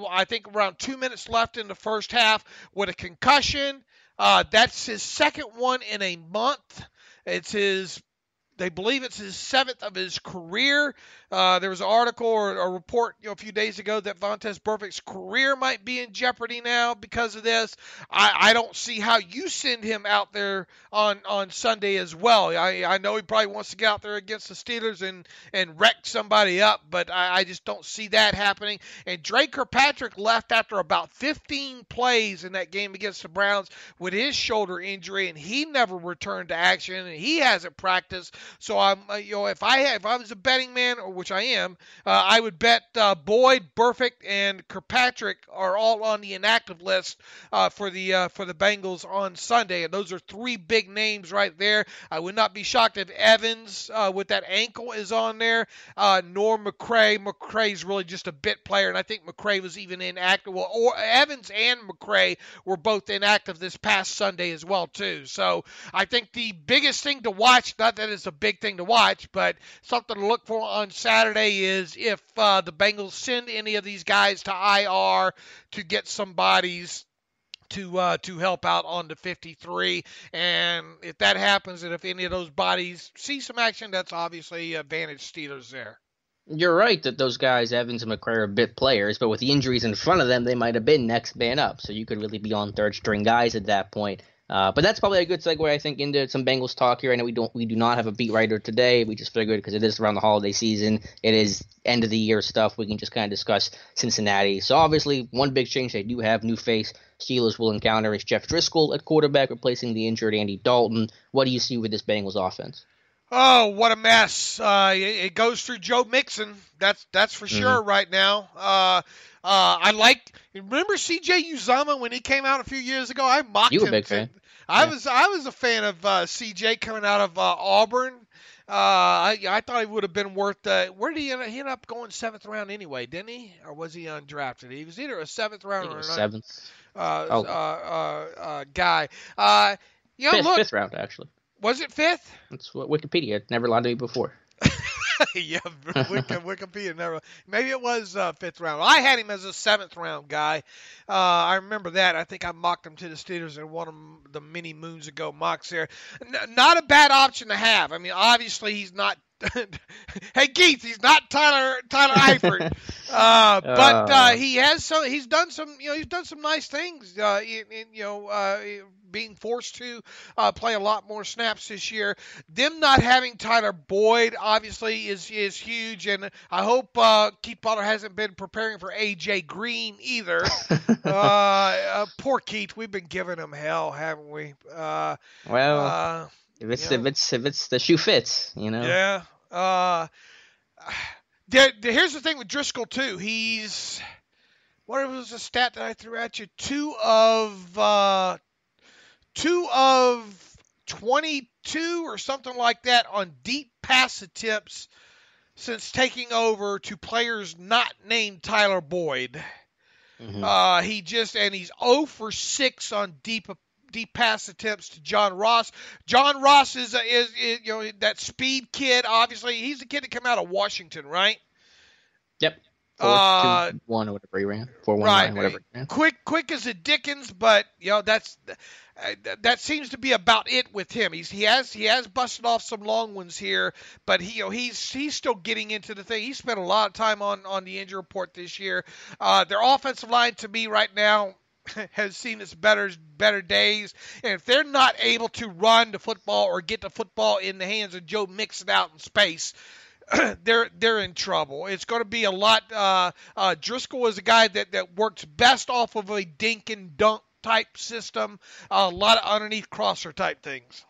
I think around 2 minutes left in the first half with a concussion. That's his second one in a month. They believe it's his seventh of his career. There was an article or a report a few days ago that Vontaze Burfict's career might be in jeopardy now because of this. I don't see how you send him out there on Sunday as well. I know he probably wants to get out there against the Steelers and wreck somebody up, but I just don't see that happening. And Drake Kirkpatrick left after about 15 plays in that game against the Browns with his shoulder injury, and he never returned to action, and he hasn't practiced. So if I was a betting man, or which I am, I would bet Boyd, Burfict, and Kirkpatrick are all on the inactive list for the Bengals on Sunday, and those are three big names right there. I would not be shocked if Evans with that ankle is on there, nor McCray. McCray's really just a bit player, and I think McCray was even inactive. Well, or Evans and McCray were both inactive this past Sunday as well too. So I think the biggest thing to watch, not that it's a big thing to watch, but something to look for on Saturday is if the Bengals send any of these guys to IR to get some bodies to help out on the 53. And if that happens, and if any of those bodies see some action, that's obviously advantage Steelers there. You're right that those guys, Evans and McCray, are bit players, but with the injuries in front of them, they might have been next man up. So you could really be on third string guys at that point. But that's probably a good segue, I think, into some Bengals talk here. I know we do not have a beat writer today. We just figured because it is around the holiday season, it is end of the year stuff. We can just kind of discuss Cincinnati. So obviously, one big change they do have, new face Steelers will encounter is Jeff Driscoll at quarterback, replacing the injured Andy Dalton. What do you see with this Bengals offense? Oh, what a mess! It goes through Joe Mixon. That's for sure right now. Remember C.J. Uzomah when he came out a few years ago? I mocked him. You were a big fan. I was a fan of C.J. coming out of Auburn. I thought he would have been worth. Where did he end up going 7th round anyway? Didn't he, or was he undrafted? He was either a 7th round or a 7th guy. Fifth round actually. Was it 5th? That's what Wikipedia never lied to me before. Yeah, Wikipedia never. Maybe it was 5th round. I had him as a 7th round guy. I remember that. I think I mocked him to the Steelers in one of the many moons ago mocks there. Not a bad option to have. I mean, obviously he's not. Hey Keith, he's not Tyler Eifert, but he's done some nice things. Being forced to play a lot more snaps this year. Them not having Tyler Boyd obviously is huge, and I hope Keith Butler hasn't been preparing for AJ Green either. Poor Keith, we've been giving him hell, haven't we? If it's the shoe fits, Yeah. Here's the thing with Driscoll too. He's, what was the stat that I threw at you? 2 of 22 or something like that on deep pass attempts since taking over to players not named Tyler Boyd. Mm-hmm. He's 0 for 6 on deep pass attempts to John Ross. John Ross is that speed kid. Obviously, he's the kid that came out of Washington, right? Yep. 4-2-1 or whatever he ran. 4-1-9, right. Whatever. Yeah. Quick as a Dickens, but that seems to be about it with him. He has busted off some long ones here, but he's still getting into the thing. He spent a lot of time on the injury report this year. Their offensive line to me right now has seen its better days, and if they're not able to run the football or get the football in the hands of Joe Mixon out in space, they're in trouble. It's going to be a lot. Driscoll is a guy that works best off of a dink and dunk type system, a lot of underneath crosser type things.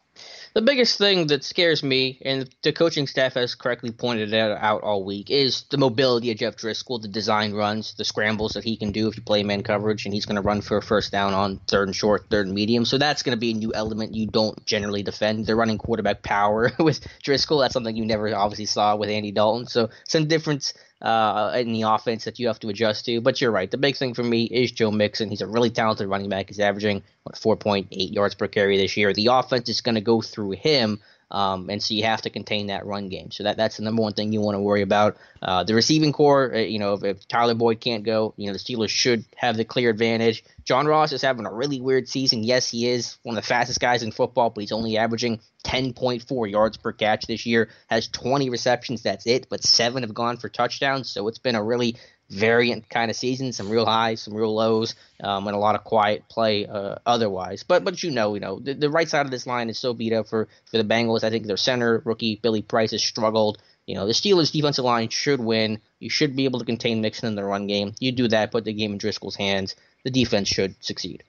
The biggest thing that scares me, and the coaching staff has correctly pointed it out all week, is the mobility of Jeff Driscoll, the design runs, the scrambles that he can do if you play man coverage, and he's going to run for a first down on 3rd and short, 3rd and medium. So that's going to be a new element you don't generally defend. They're running quarterback power with Driscoll. That's something you never obviously saw with Andy Dalton. So some difference in the offense that you have to adjust to. But you're right. The big thing for me is Joe Mixon. He's a really talented running back. He's averaging 4.8 yards per carry this year. The offense is going to go through him. And so you have to contain that run game. So that's the number one thing you want to worry about. The receiving core, if Tyler Boyd can't go, the Steelers should have the clear advantage. John Ross is having a really weird season. Yes, he is one of the fastest guys in football, but he's only averaging 10.4 yards per catch this year, has 20 receptions. That's it, but 7 have gone for touchdowns. So it's been a really variant kind of season, some real highs, some real lows, and a lot of quiet play otherwise. But the right side of this line is so beat up for the Bengals. I think their center, rookie Billy Price, has struggled. The Steelers' defensive line should win. You should be able to contain Mixon in the run game. You do that, put the game in Driscoll's hands. The defense should succeed.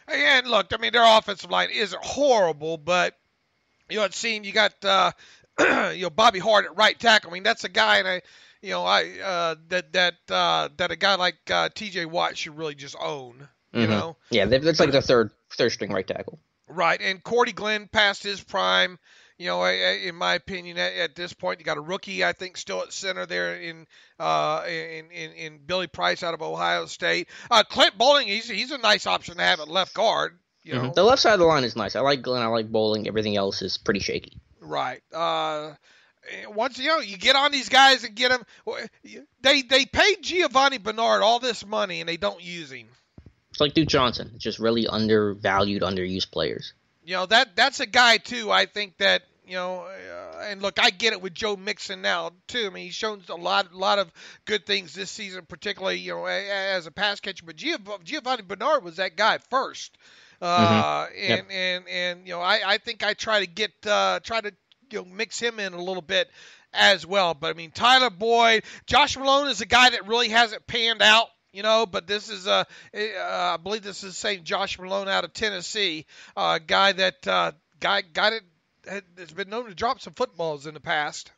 And look, their offensive line isn't horrible, but it seems you got Bobby Hart at right tackle. I mean, that's a guy, and that a guy like T.J. Watt should really just own. You know. Yeah, that's like the third string right tackle. Right, and Cordy Glenn past his prime. In my opinion, at this point, you got a rookie, I think, still at center there in Billy Price out of Ohio State. Clint Bowling, he's a nice option to have at left guard. The left side of the line is nice. I like Glenn. I like Bowling. Everything else is pretty shaky. Right. Once you get on these guys and get them, they paid Giovanni Bernard all this money and they don't use him. It's like Duke Johnson. It's just really undervalued, underused players. That's a guy too. I think that and look, I get it with Joe Mixon now too. I mean, he's shown a lot of good things this season, particularly as a pass catcher. But Giovanni Bernard was that guy first. I think I try to mix him in a little bit as well. But I mean, Tyler Boyd, Josh Malone is a guy that really hasn't panned out. But this is I believe this is the same Josh Malone out of Tennessee, guy that has been known to drop some footballs in the past.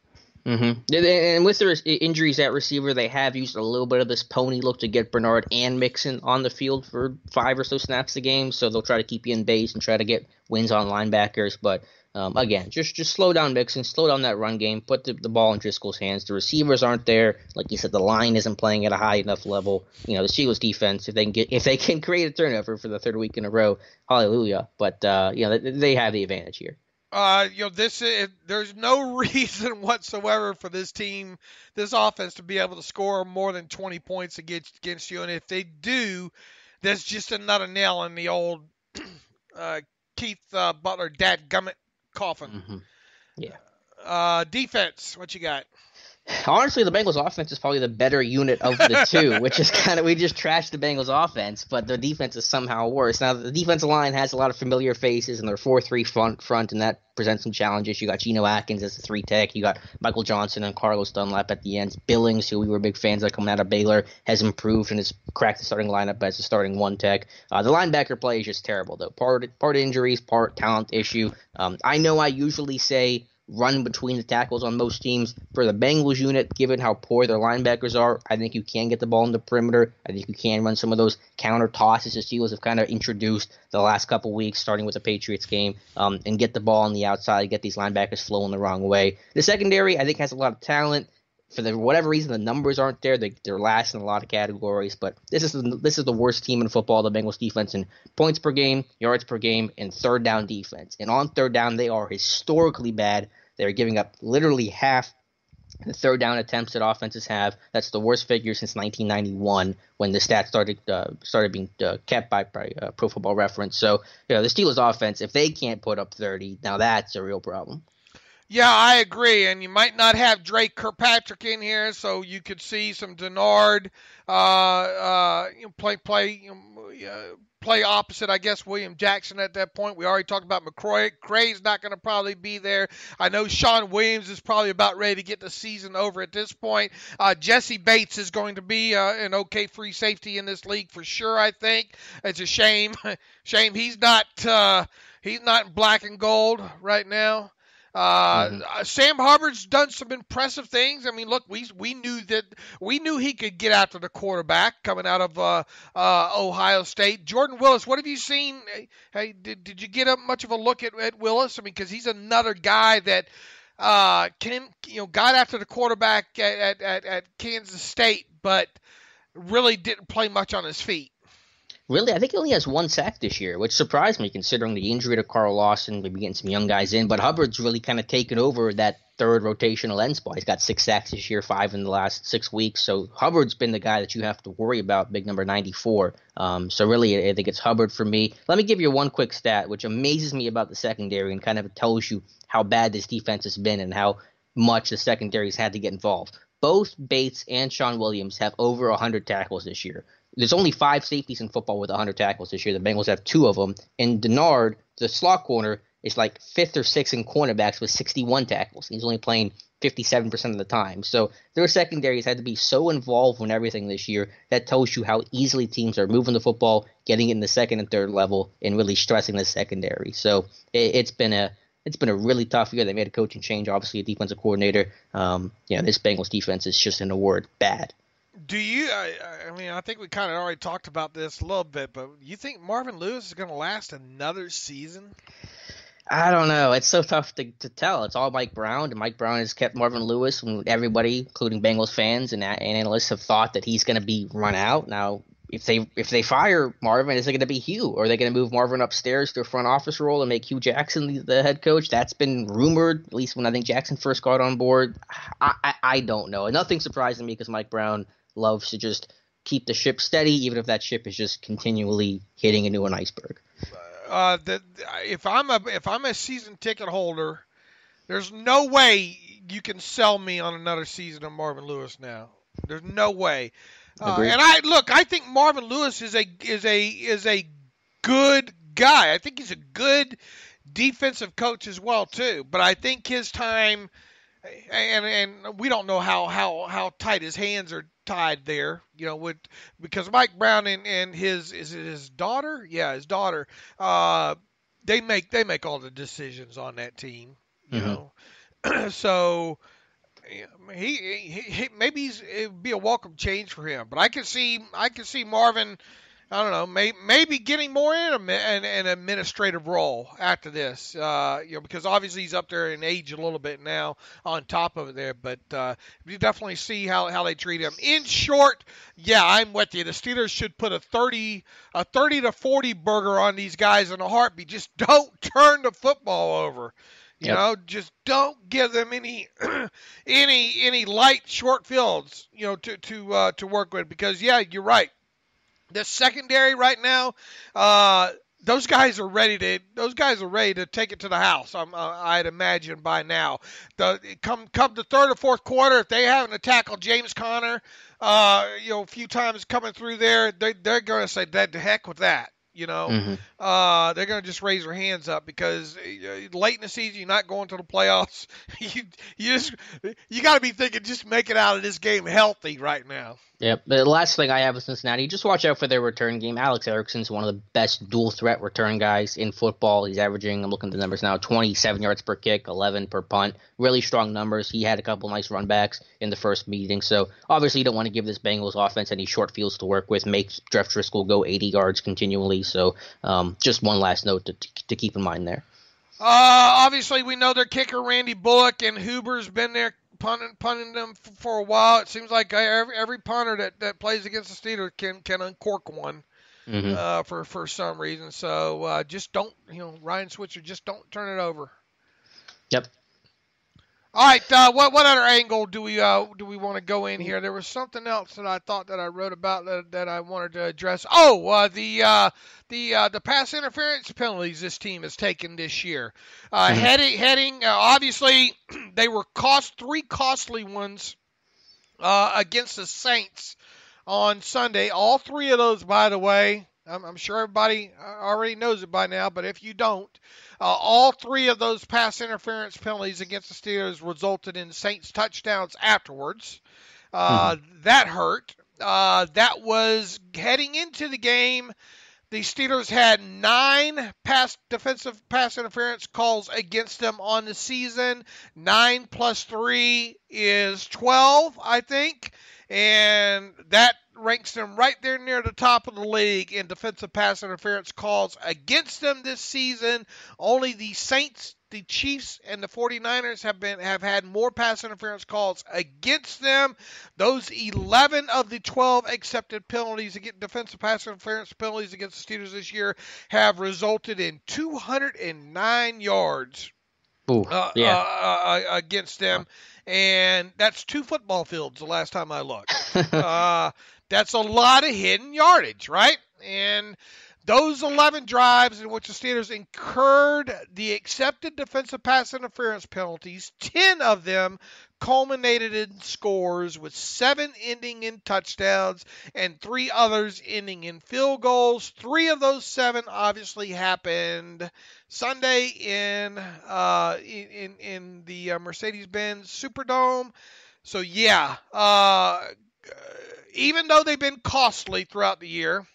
And with their injuries at receiver, they have used a little bit of this pony look to get Bernard and Mixon on the field for 5 or so snaps a game. So they'll try to keep you in base and try to get wins on linebackers. But again, just slow down Mixon, slow down that run game, put the ball in Driscoll's hands. The receivers aren't there. Like you said, the line isn't playing at a high enough level. The Steelers defense, if they can create a turnover for the third week in a row, hallelujah. But they have the advantage here. There's no reason whatsoever for this offense to be able to score more than 20 points against you. And if they do, that's just another nail in the old Keith Butler dadgummit coffin. Yeah. Defense, what you got? Honestly, the Bengals offense is probably the better unit of the two, which is we just trashed the Bengals offense, but their defense is somehow worse. Now, the defensive line has a lot of familiar faces, and they're 4-3 front, and that presents some challenges. You got Geno Atkins as a 3 tech. You got Michael Johnson and Carlos Dunlap at the ends. Billings, who we were big fans of coming out of Baylor, has improved and has cracked the starting lineup as a starting 1 tech. The linebacker play is just terrible, though. Part injuries, part talent issue. I know I usually say run between the tackles on most teams. For the Bengals unit, given how poor their linebackers are, I think you can get the ball in the perimeter. I think you can run some of those counter tosses the Steelers have kind of introduced the last couple weeks, starting with the Patriots game, and get the ball on the outside, get these linebackers flowing the wrong way. The secondary, I think, has a lot of talent. For whatever reason, the numbers aren't there. They're last in a lot of categories, but this is the worst team in football, the Bengals defense, in points per game, yards per game, and third down defense. And on third down, they are historically bad. They're giving up literally half the third down attempts that offenses have. That's the worst figure since 1991 when the stats started being kept by Pro Football Reference. So, the Steelers offense, if they can't put up 30, now that's a real problem. Yeah, I agree, and you might not have Drake Kirkpatrick in here, so you could see some Denard play opposite, I guess, William Jackson at that point. We already talked about McCrane. Cray's not going to probably be there. I know Sean Williams is probably about ready to get the season over at this point. Jesse Bates is going to be an okay free safety in this league for sure, I think. It's a shame. He's not in black and gold right now. Sam Hubbard's done some impressive things. I mean, look, we knew he could get after the quarterback coming out of Ohio State. Jordan Willis, what have you seen? Hey, did you get much of a look at Willis? I mean, because he's another guy that got after the quarterback at Kansas State, but really didn't play much on his feet. Really, I think he only has 1 sack this year, which surprised me considering the injury to Carl Lawson, maybe getting some young guys in. But Hubbard's really kind of taken over that third rotational end spot. He's got 6 sacks this year, 5 in the last 6 weeks. So Hubbard's been the guy that you have to worry about, big number 94. So really, I think it's Hubbard for me. Let me give you one quick stat, which amazes me about the secondary and kind of tells you how bad this defense has been and how much the secondary's had to get involved. Both Bates and Sean Williams have over 100 tackles this year. There's only 5 safeties in football with 100 tackles this year. The Bengals have 2 of them. And Denard, the slot corner, is like 5th or 6th in cornerbacks with 61 tackles. He's only playing 57% of the time. So their secondaries had to be so involved in everything this year. That tells you how easily teams are moving the football, getting it in the second and third level, and really stressing the secondary. So it's been a it's been a really tough year. They made a coaching change, obviously a defensive coordinator. This Bengals defense is just, in a word, bad. Do you? I think we kind of already talked about this a little bit, but you think Marvin Lewis is going to last another season? I don't know. It's so tough to tell. It's all Mike Brown, and Mike Brown has kept Marvin Lewis, and everybody, including Bengals fans and analysts, have thought that he's going to be run out. Now, if they fire Marvin, is it going to be Hugh? Or are they going to move Marvin upstairs to a front office role and make Hugh Jackson the head coach? That's been rumored, at least when I think Jackson first got on board. I don't know. Nothing surprising me because Mike Brown loves to just keep the ship steady, even if that ship is just continually hitting into an iceberg. If I'm a season ticket holder, there's no way you can sell me on another season of Marvin Lewis now. There's no way. And I think Marvin Lewis is a good guy. I think he's a good defensive coach as well too. But I think his time, and we don't know how tight his hands are tied there, because Mike Brown and his daughter, his daughter, they make all the decisions on that team, so he maybe it would be a welcome change for him. But I can see Marvin, I don't know, maybe getting more in an administrative role after this, because obviously he's up there in age a little bit now on top of it there. But you definitely see how they treat him. In short, yeah, I'm with you. The Steelers should put a 30 to 40 burger on these guys in a heartbeat. Just don't turn the football over. Just don't give them any light short fields, to work with, because you're right. The secondary right now, those guys are ready to take it to the house. I'd imagine by now. Come the third or fourth quarter, if they haven't to tackle James Conner, a few times coming through there, they're going to say, "The heck with that." They're going to just raise their hands up, because late in the season, you're not going to the playoffs. You got to be thinking, just make it out of this game healthy right now. Yep. The last thing I have with Cincinnati, just watch out for their return game. Alex Erickson's one of the best dual threat return guys in football. He's averaging, I'm looking at the numbers now, 27 yards per kick, 11 per punt. Really strong numbers. He had a couple nice run backs in the first meeting. So obviously you don't want to give this Bengals offense any short fields to work with. Make Jeff Driscoll go 80 yards continually. So just one last note to keep in mind there. Obviously we know their kicker Randy Bullock, and Huber's been there punting them for a while. It seems like every punter that plays against the Steelers can uncork one for some reason. So just don't, Ryan Switzer, just don't turn it over. Yep. All right. What other angle do we want to go in here? There was something else that I thought that I wrote about that I wanted to address. The pass interference penalties this team has taken this year. Heading obviously they were three costly ones against the Saints on Sunday. All three of those, by the way, I'm sure everybody already knows it by now, but if you don't, all three of those pass interference penalties against the Steelers resulted in Saints touchdowns afterwards. That hurt. That was heading into the game. The Steelers had 9 defensive pass interference calls against them on the season. 9 plus 3 is 12, I think. And that ranks them right there near the top of the league in defensive pass interference calls against them this season. Only the Saints, the Chiefs, and the 49ers have had more pass interference calls against them. Those 11 of the 12 accepted penalties, defensive pass interference penalties against the Steelers this year, have resulted in 209 yards against them. And that's 2 football fields the last time I looked. That's a lot of hidden yardage, right? And those 11 drives in which the Steelers incurred the accepted defensive pass interference penalties, 10 of them culminated in scores, with 7 ending in touchdowns and 3 others ending in field goals. 3 of those 7 obviously happened Sunday in the Mercedes-Benz Superdome. So even though they've been costly throughout the year,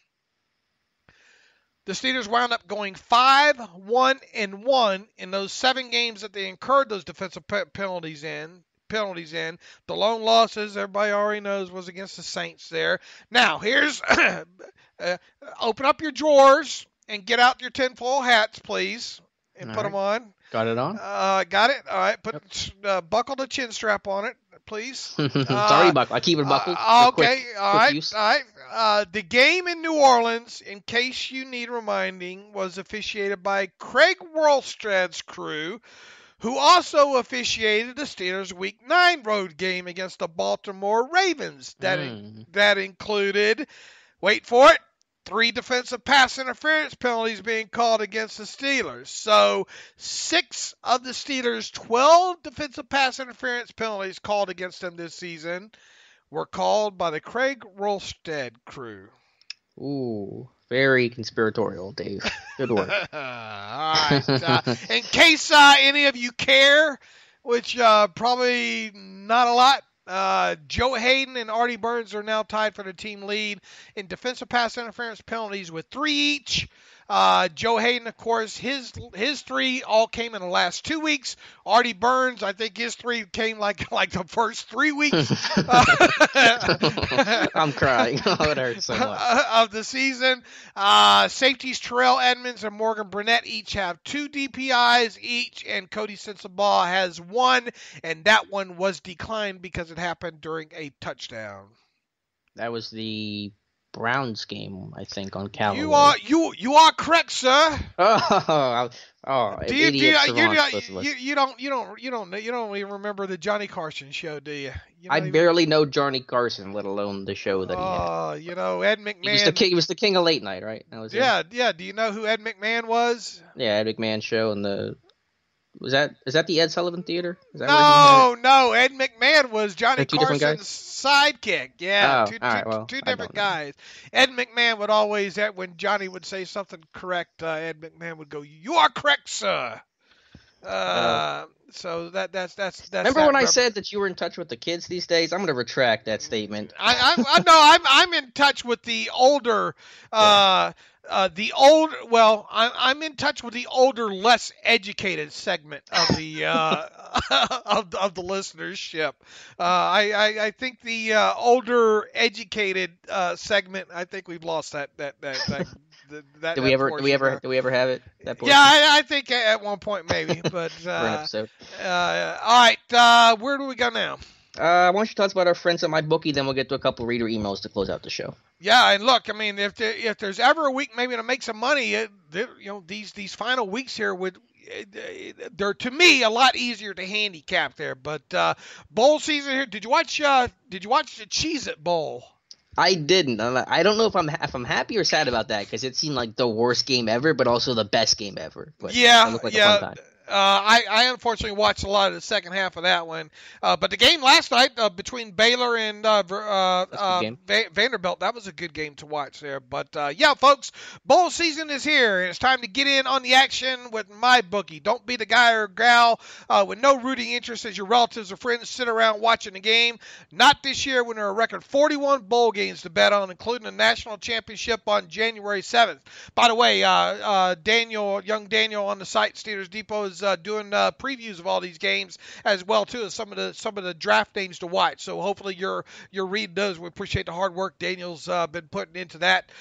The Steelers wound up going 5-1-1 in those 7 games that they incurred those defensive penalties in. The lone losses, everybody already knows, was against the Saints there. Now, here's open up your drawers and get out your tinfoil hats, please, and put them on. Got it on? Got it? All right. Buckle the chin strap on it, please. Sorry, buckle. I keep it buckled. Okay. All right. The game in New Orleans, in case you need reminding, was officiated by Craig Worlsted's crew, who also officiated the Steelers' Week 9 road game against the Baltimore Ravens. That included, wait for it, 3 defensive pass interference penalties being called against the Steelers. So 6 of the Steelers' 12 defensive pass interference penalties called against them this season were called by the Craig Worlsted crew. Ooh, very conspiratorial, Dave. Good work. All right. In case any of you care, which probably not a lot, Joe Hayden and Artie Burns are now tied for the team lead in defensive pass interference penalties with 3 each. Joe Hayden, of course, his 3 all came in the last 2 weeks. Artie Burns, I think his 3 came like the first 3 weeks. I'm crying. Oh, it hurts so much. Of the season. Safeties Terrell Edmonds and Morgan Burnett each have 2 DPIs each, and Cody Sensabaugh has 1, and that one was declined because it happened during a touchdown. That was the Browns game, I think, on Callaway. You are correct, sir. You don't even remember the Johnny Carson show, do you? I barely know Johnny Carson, let alone the show that he had. Ed McMahon. He was the king of late night, right? That was him. Do you know who Ed McMahon was? Yeah, Ed McMahon show and is that the Ed Sullivan Theater? No. Ed McMahon was Johnny Carson's sidekick. Yeah, two different guys. Ed McMahon would always, when Johnny would say something correct, Ed McMahon would go, "You are correct, sir." So that's. Remember when I said that you were in touch with the kids these days? I'm going to retract that statement. I'm in touch with the older. I'm in touch with the older, less educated segment of the of the listenership. I think the older, educated segment. I think we've lost that. Do we ever have it? That portion? Yeah, I think at one point maybe, but all right. Where do we go now? Why don't you tell us about our friends at MyBookie, then we'll get to a couple reader emails to close out the show. Yeah, and look, I mean, if there's ever a week maybe to make some money, these final weeks here they're to me a lot easier to handicap there. But bowl season here, did you watch the Cheez-It Bowl? I didn't. I don't know if I'm happy or sad about that because it seemed like the worst game ever, but also the best game ever. But it looked like a fun time. I unfortunately watched a lot of the second half of that one. But the game last night between Baylor and Vanderbilt, that was a good game to watch there. But, folks, bowl season is here, and it's time to get in on the action with MyBookie. Don't be the guy or gal with no rooting interest as your relatives or friends sit around watching the game. Not this year when there are a record 41 bowl games to bet on, including the national championship on January 7th. By the way, young Daniel on the site, Steelers Depot, is doing previews of all these games as well too as some of the draft names to watch. So hopefully you're reading those. We appreciate the hard work Daniel's been putting into that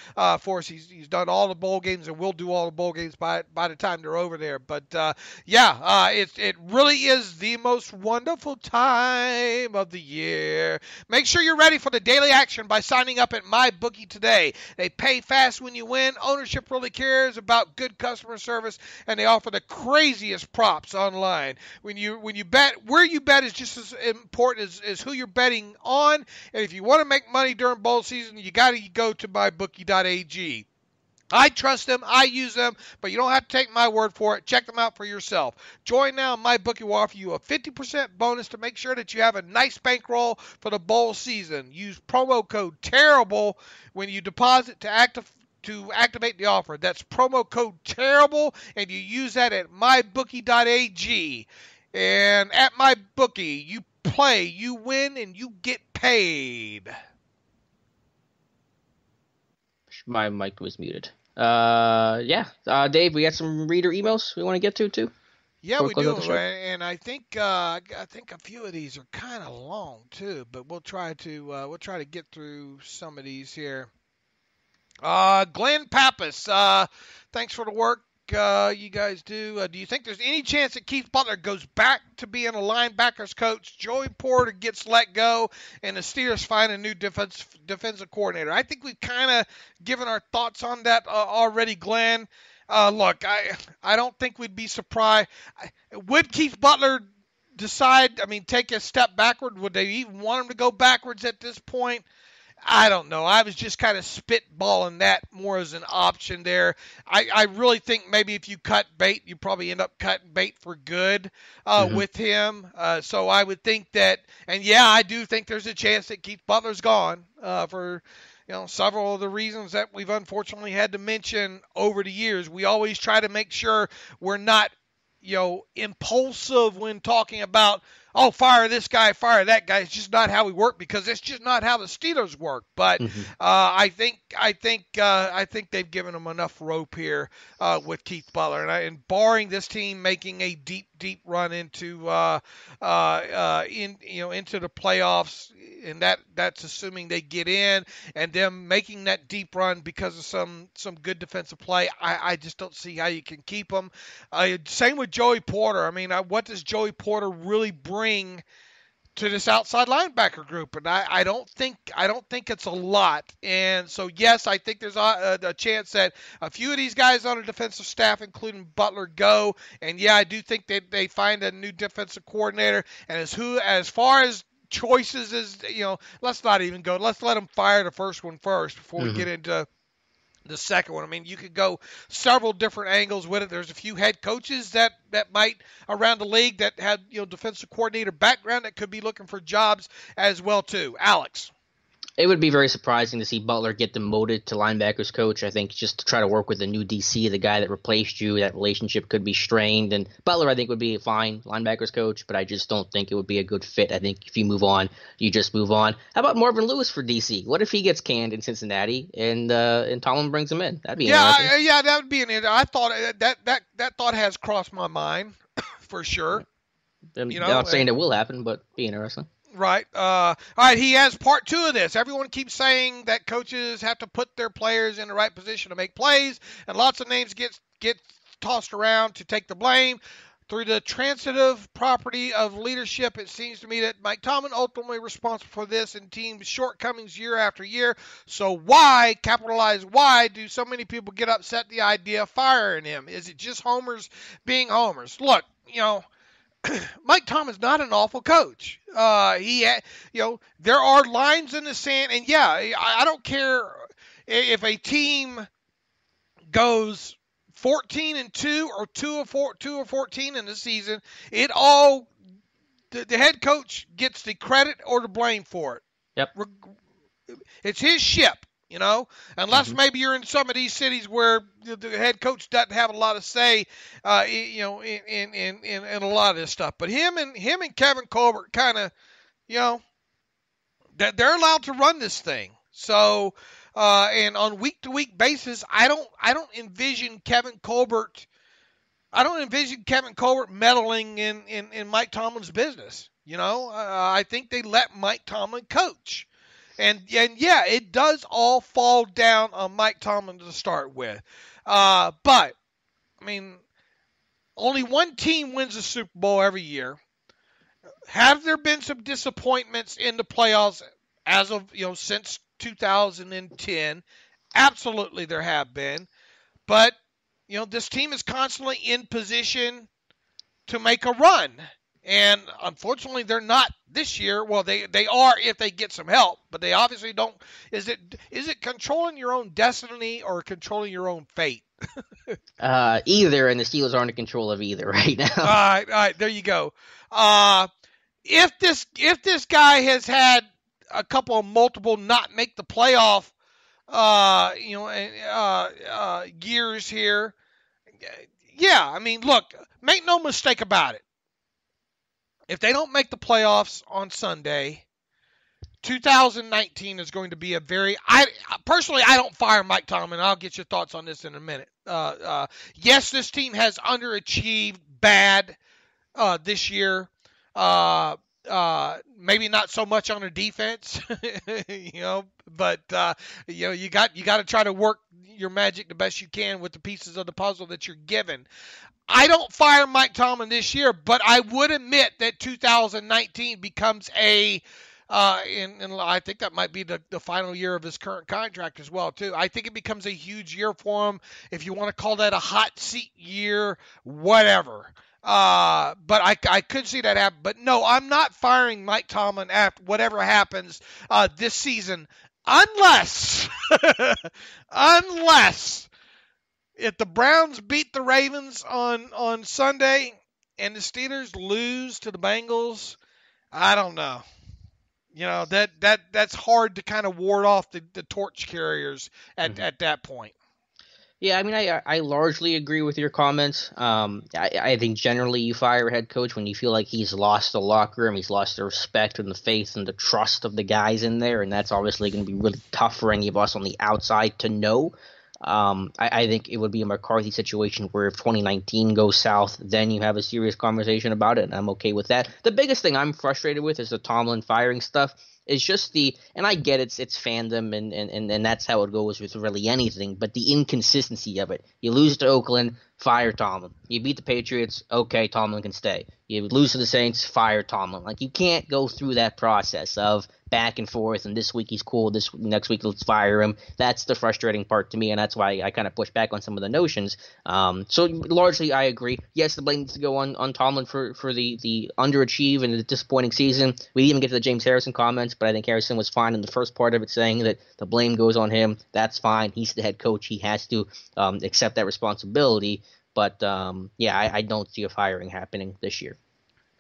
for us. He's done all the bowl games and will do all the bowl games by the time they're over there. But it really is the most wonderful time of the year. Make sure you're ready for the daily action by signing up at MyBookie today. They pay fast when you win. Ownership really cares about good customer service, and they offer the craziest props online. When you bet, where you bet is just as important as who you're betting on. And if you want to make money during bowl season, you got to go to mybookie.ag. I trust them. I use them, but you don't have to take my word for it. Check them out for yourself. Join now. MyBookie will offer you a 50% bonus to make sure that you have a nice bankroll for the bowl season. Use promo code TERRIBLE when you deposit to activate the offer. That's promo code TERRIBLE, and you use that at mybookie.ag. And at MyBookie, you play, you win, and you get paid. My mic was muted. Dave, we got some reader emails we want to get to too. Yeah, Before we close out do, the show. and I think a few of these are kind of long too, but we'll try to get through some of these here. Glenn Pappas, thanks for the work you guys do. Do you think there's any chance that Keith Butler goes back to being a linebackers coach? Joey Porter gets let go, and the Steelers find a new defensive coordinator. I think we've kind of given our thoughts on that already, Glenn. Look, I don't think we'd be surprised. Would Keith Butler take a step backward? Would they even want him to go backwards at this point? I don't know. I was just kind of spitballing that more as an option there. I really think maybe if you cut bait, you probably end up cutting bait for good with him. So I would think that, and yeah, I do think there's a chance that Keith Butler's gone for several of the reasons that we've unfortunately had to mention over the years. We always try to make sure we're not impulsive when talking about, oh, fire this guy, fire that guy. It's just not how we work, because it's just not how the Steelers work. But I think they've given him enough rope here with Keith Butler, and barring this team making a deep run into into the playoffs, and that's assuming they get in, and them making that deep run because of some good defensive play. I just don't see how you can keep them. Same with Joey Porter. I mean, what does Joey Porter really bring to this outside linebacker group? And I don't think it's a lot. And so yes, I think there's a chance that a few of these guys on the defensive staff, including Butler, go. And yeah, I do think that they find a new defensive coordinator. And as far as choices is, let's not even go. Let's let them fire the first one first before we get into the second one. I mean, you could go several different angles with it. There's a few head coaches that might around the league that had defensive coordinator background that could be looking for jobs as well too. Alex. It would be very surprising to see Butler get demoted to linebackers coach. I think just to try to work with the new DC, the guy that replaced you, that relationship could be strained. And Butler, I think, would be a fine linebackers coach, but I just don't think it would be a good fit. I think if you move on, you just move on. How about Marvin Lewis for DC? What if he gets canned in Cincinnati and Tomlin brings him in? That'd be interesting. Yeah, that would be I thought that thought has crossed my mind for sure. I'm not saying it will happen, but be interesting. Right. All right. He has part two of this. Everyone keeps saying that coaches have to put their players in the right position to make plays, and lots of names get tossed around to take the blame. Through the transitive property of leadership, it seems to me that Mike Tomlin ultimately responsible for this and team's shortcomings year after year. So why do so many people get upset at the idea of firing him? Is it just homers being homers? Look, Mike Tomlin's not an awful coach. There are lines in the sand, and yeah, I don't care if a team goes 14-2 or 2 or 14 in the season. The head coach gets the credit or the blame for it. Yep. It's his ship. Unless maybe you're in some of these cities where the head coach doesn't have a lot of say, in a lot of this stuff. But him and Kevin Colbert kind of, that they're allowed to run this thing. So, and on week to week basis, I don't envision Kevin Colbert meddling in Mike Tomlin's business. I think they let Mike Tomlin coach. And yeah, it does all fall down on Mike Tomlin to start with. But, I mean, only one team wins the Super Bowl every year. Have there been some disappointments in the playoffs as of, since 2010? Absolutely there have been. But, this team is constantly in position to make a run. And unfortunately, they're not this year. Well, they are if they get some help, but they obviously don't. Is it controlling your own destiny or controlling your own fate? Either, and the Steelers aren't in control of either right now. All right, there you go. If this guy has had a couple of multiple not make the playoff, years here, yeah. I mean, look, make no mistake about it. If they don't make the playoffs on Sunday, 2019 is going to be a very. Personally, I don't fire Mike Tomlin. I'll get your thoughts on this in a minute. Yes, this team has underachieved bad this year. Maybe not so much on the defense, but you got to try to work your magic the best you can with the pieces of the puzzle that you're given. I don't fire Mike Tomlin this year, but I would admit that 2019 becomes and I think that might be the final year of his current contract as well, too. I think it becomes a huge year for him, if you want to call that a hot seat year, whatever. But I could see that happen. But no, I'm not firing Mike Tomlin after whatever happens this season, unless if the Browns beat the Ravens on Sunday and the Steelers lose to the Bengals. I don't know. That's hard to kind of ward off the torch carriers at that point. Yeah, I mean, I largely agree with your comments. I think generally you fire a head coach when you feel like he's lost the locker room, he's lost the respect and the faith and the trust of the guys in there, and that's obviously going to be really tough for any of us on the outside to know. I think it would be a McCarthy situation where if 2019 goes south, then you have a serious conversation about it, and I'm okay with that. The biggest thing I'm frustrated with is the Tomlin firing stuff. It's just and I get it's fandom and that's how it goes with really anything, but the inconsistency of it. You lose to Oakland, fire Tomlin. You beat the Patriots, okay, Tomlin can stay. You lose to the Saints, fire Tomlin. Like, you can't go through that process of back and forth, and this week he's cool, this next week let's fire him. That's the frustrating part to me, and that's why I kind of push back on some of the notions. So largely I agree. Yes, the blame needs to go on Tomlin for the underachieve and the disappointing season. We didn't even get to the James Harrison comments, but I think Harrison was fine in the first part of it, saying that the blame goes on him. That's fine. He's the head coach. He has to accept that responsibility. But, I don't see a firing happening this year.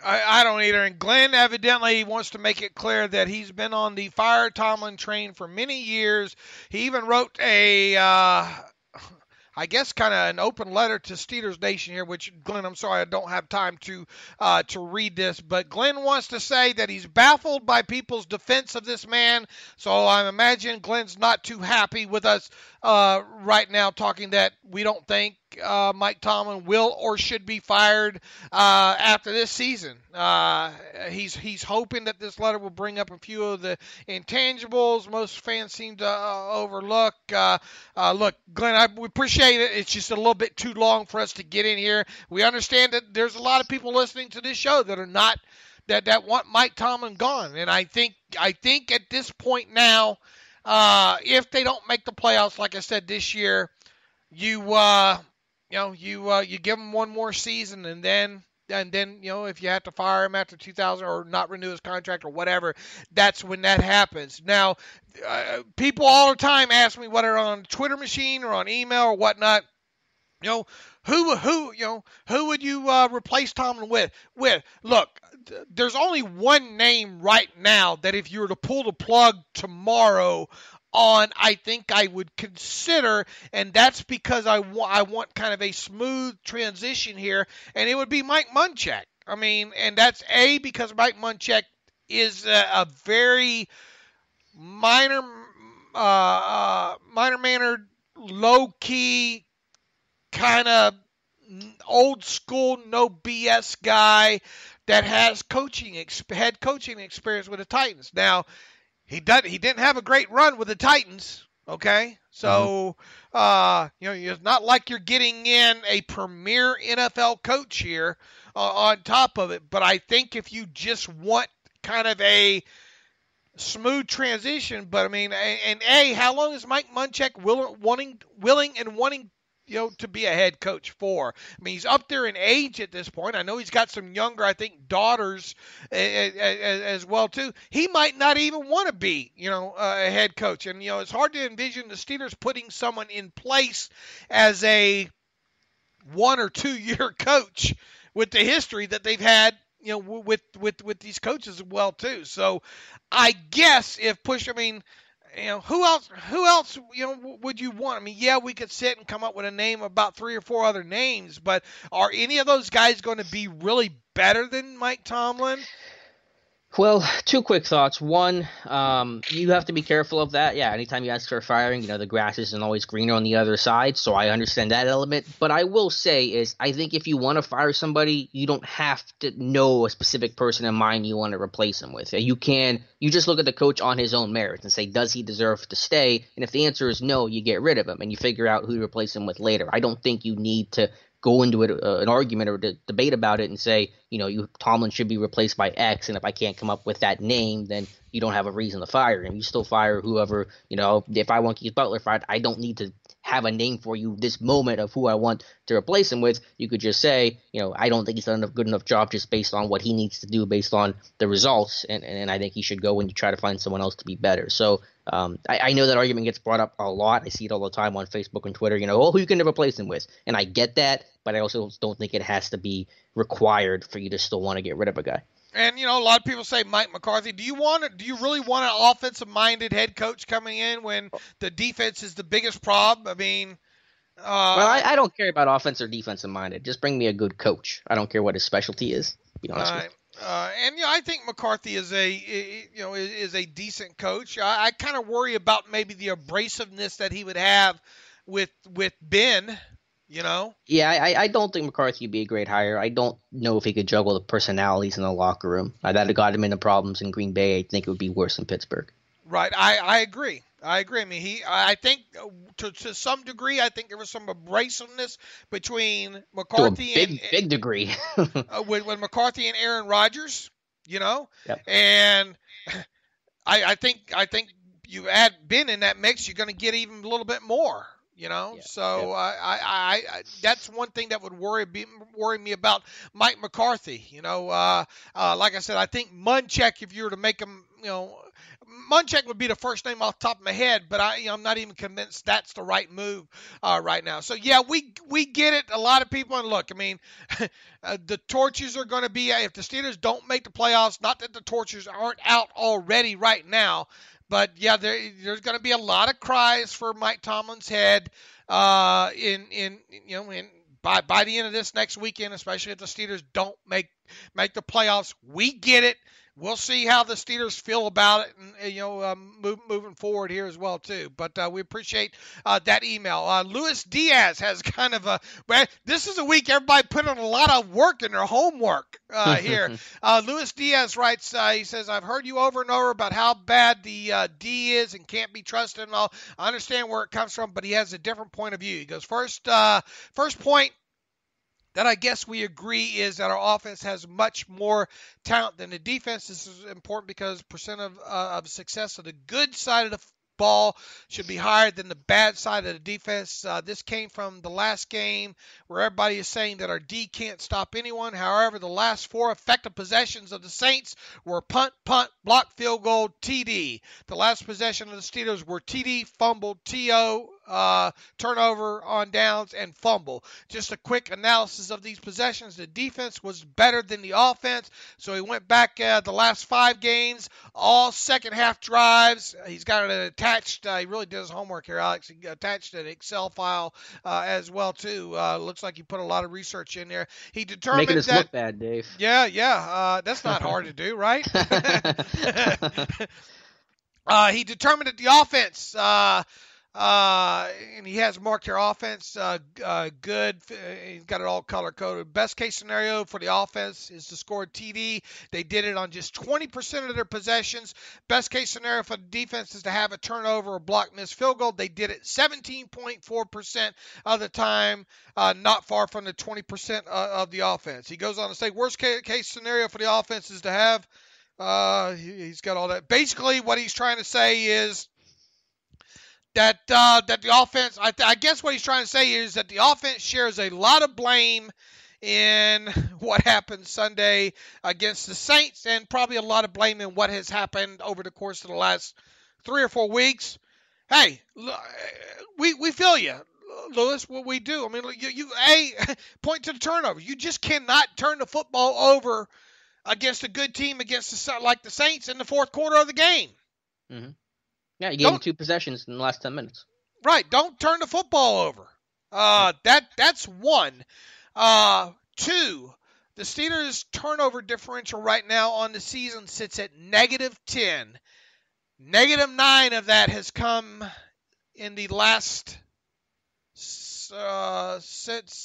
I don't either. And Glenn evidently wants to make it clear that he's been on the fire Tomlin train for many years. He even wrote I guess kind of an open letter to Steelers Nation here, which, Glenn, I'm sorry I don't have time to read this, but Glenn wants to say that he's baffled by people's defense of this man, so I imagine Glenn's not too happy with us right now, talking that we don't think Mike Tomlin will or should be fired after this season. He's hoping that this letter will bring up a few of the intangibles most fans seem to overlook. Look, Glenn, we appreciate it. It's just a little bit too long for us to get in here. We understand that there's a lot of people listening to this show that are not that want Mike Tomlin gone, and I think at this point now, if they don't make the playoffs, like I said this year, you give him one more season, and then if you have to fire him after 2000 or not renew his contract or whatever, that's when that happens. Now, people all the time ask me, whether on Twitter machine or on email or whatnot, who would you replace Tomlin with? Look, there's only one name right now that if you were to pull the plug tomorrow on, I think I would consider, and that's because I want kind of a smooth transition here, and it would be Mike Munchak. I mean, and that's because Mike Munchak is a very minor-mannered, low-key, kind of old school, no BS guy that has head coaching experience with the Titans. Now, he didn't have a great run with the Titans, okay? So, it's not like you're getting in a premier NFL coach here on top of it. But I think if you just want kind of a smooth transition, but I mean, how long is Mike Munchak willing and wanting to be a head coach for? I mean, he's up there in age at this point. I know he's got some younger, I think, daughters as well, too. He might not even want to be, a head coach. And, it's hard to envision the Steelers putting someone in place as a 1 or 2 year coach with the history that they've had, with these coaches as well, too. So I guess if push, who else, would you want? I mean, yeah, we could sit and come up with a name, about 3 or 4 other names, but are any of those guys going to be really better than Mike Tomlin? Well, two quick thoughts. One, you have to be careful of that. Yeah, anytime you ask for firing, the grass isn't always greener on the other side, so I understand that element. But I will say is I think if you want to fire somebody, you don't have to know a specific person in mind you want to replace him with. You just look at the coach on his own merits and say, does he deserve to stay? And if the answer is no, you get rid of him and you figure out who to replace him with later. I don't think you need to go into it, an argument or debate about it and say, Tomlin should be replaced by X, and if I can't come up with that name, then you don't have a reason to fire him. You still fire whoever, if I want Keith Butler fired, I don't need to have a name for you this moment of who I want to replace him with. You could just say, I don't think he's done a good enough job just based on what he needs to do based on the results, and I think he should go and try to find someone else to be better. So I know that argument gets brought up a lot. I see it all the time on Facebook and Twitter, who you can replace him with. And I get that, but I also don't think it has to be required for you to still want to get rid of a guy. And, a lot of people say Mike McCarthy. Do you really want an offensive-minded head coach coming in when the defense is the biggest problem? I mean, I don't care about offense or defensive-minded. Just bring me a good coach. I don't care what his specialty is, to be honest with you. And I think McCarthy is a decent coach. I kind of worry about maybe the abrasiveness that he would have with Ben. Yeah, I don't think McCarthy would be a great hire. I don't know if he could juggle the personalities in the locker room. That got him into problems in Green Bay. I think it would be worse in Pittsburgh. Right. I agree. I mean, I think to some degree, I think there was some abrasiveness between McCarthy to a big degree with McCarthy and Aaron Rodgers. Yep. And I think you add Ben in that mix, you're going to get even a little bit more. Yeah, so I that's one thing that would worry me about Mike McCarthy. Like I said, I think Munchak, if you were to make him, Munchak would be the first name off the top of my head, but I'm not even convinced that's the right move right now. So yeah, we get it. A lot of people, and look, I mean, the torches are going to be, if the Steelers don't make the playoffs, not that the torches aren't out already right now. But yeah, there's going to be a lot of cries for Mike Tomlin's head by the end of this next weekend, especially if the Steelers don't make the playoffs. We get it. We'll see how the Steelers feel about it, and moving forward here as well too. But we appreciate that email. Luis Diaz has kind of this is a week everybody put in a lot of work in their homework here. Luis Diaz writes, he says, "I've heard you over and over about how bad the D is and can't be trusted and all. I understand where it comes from, but he has a different point of view." He goes, first point that I guess we agree is that our offense has much more talent than the defense. This is important because percent of success of the good side of the ball should be higher than the bad side of the defense. This came from the last game where everybody is saying that our D can't stop anyone. However, the last 4 effective possessions of the Saints were punt, block, field goal, TD. The last possession of the Steelers were TD, fumble, TO, turnover on downs, and fumble. Just a quick analysis of these possessions. The defense was better than the offense, so he went back the last 5 games, all second half drives. He's got it attached. He really did his homework here, Alex. He attached an Excel file as well too. Looks like he put a lot of research in there. He determined making us look bad, Dave. Yeah. That's not hard to do, right? He determined that the offense. And he has marked their offense good. He's got it all color-coded. Best case scenario for the offense is to score a TD. They did it on just 20% of their possessions. Best case scenario for the defense is to have a turnover or block missed field goal. They did it 17.4% of the time, not far from the 20% of the offense. He goes on to say, worst case scenario for the offense is to have, he's got all that. Basically, what he's trying to say is, that the offense, I guess what he's trying to say is that the offense shares a lot of blame in what happened Sunday against the Saints, and probably a lot of blame in what has happened over the course of the last 3 or 4 weeks. Hey, we feel you, Lewis. What we do, I mean, you point to the turnover. You just cannot turn the football over against a good team, like the Saints in the fourth quarter of the game. Mm-hmm. Yeah, you gave him 2 possessions in the last 10 minutes. Right. Don't turn the football over. That's one. 2, The Steelers' turnover differential right now on the season sits at -10. -9 of that has come in the last since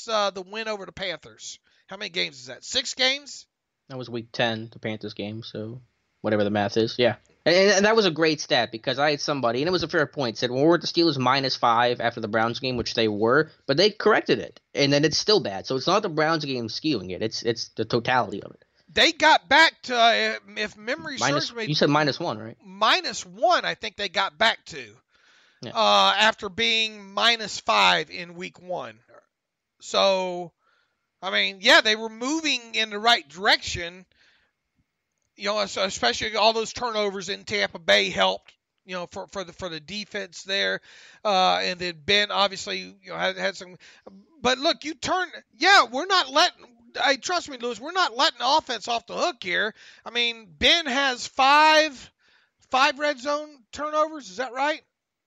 the win over the Panthers. How many games is that? 6 games? That was week 10, the Panthers game, so whatever the math is, yeah. And that was a great stat because I had somebody, and it was a fair point, said, well, weren't the Steelers -5 after the Browns game, which they were, but they corrected it, and then it's still bad. So it's not the Browns game skewing it, it's the totality of it. They got back to, if memory serves me... You said -1, right? -1, I think they got back to, yeah. After being -5 in week 1. So, I mean, yeah, they were moving in the right direction. You know, especially all those turnovers in Tampa Bay helped, you know, for the defense there. And then Ben obviously, you know, had some. But look, we're not letting. Trust me, Lewis, we're not letting the offense off the hook here. I mean, Ben has five red zone turnovers. Is that right?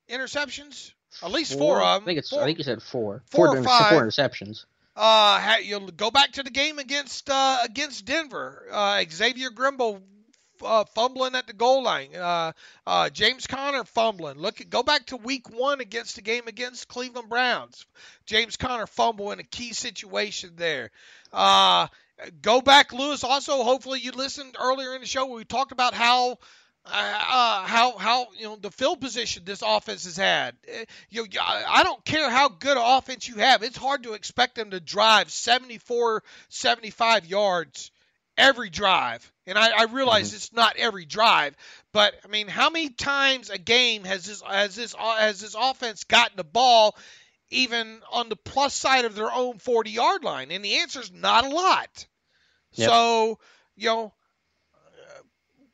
Interceptions, at least 4 of them. I think you said 4. 4 or 5. 4 interceptions. You'll go back to the game against Denver. Xavier Grimble fumbling at the goal line. James Conner fumbling. Go back to week 1 against the game against Cleveland Browns. James Conner fumble in a key situation there. Go back, Lewis. Also, hopefully you listened earlier in the show where we talked about how you know the field position this offense has had. I don't care how good an offense you have. It's hard to expect them to drive 74, 75 yards every drive. And I realize it's not every drive, but I mean, how many times a game has this offense gotten the ball even on the plus side of their own 40-yard line? And the answer is not a lot. Yep. So, you know,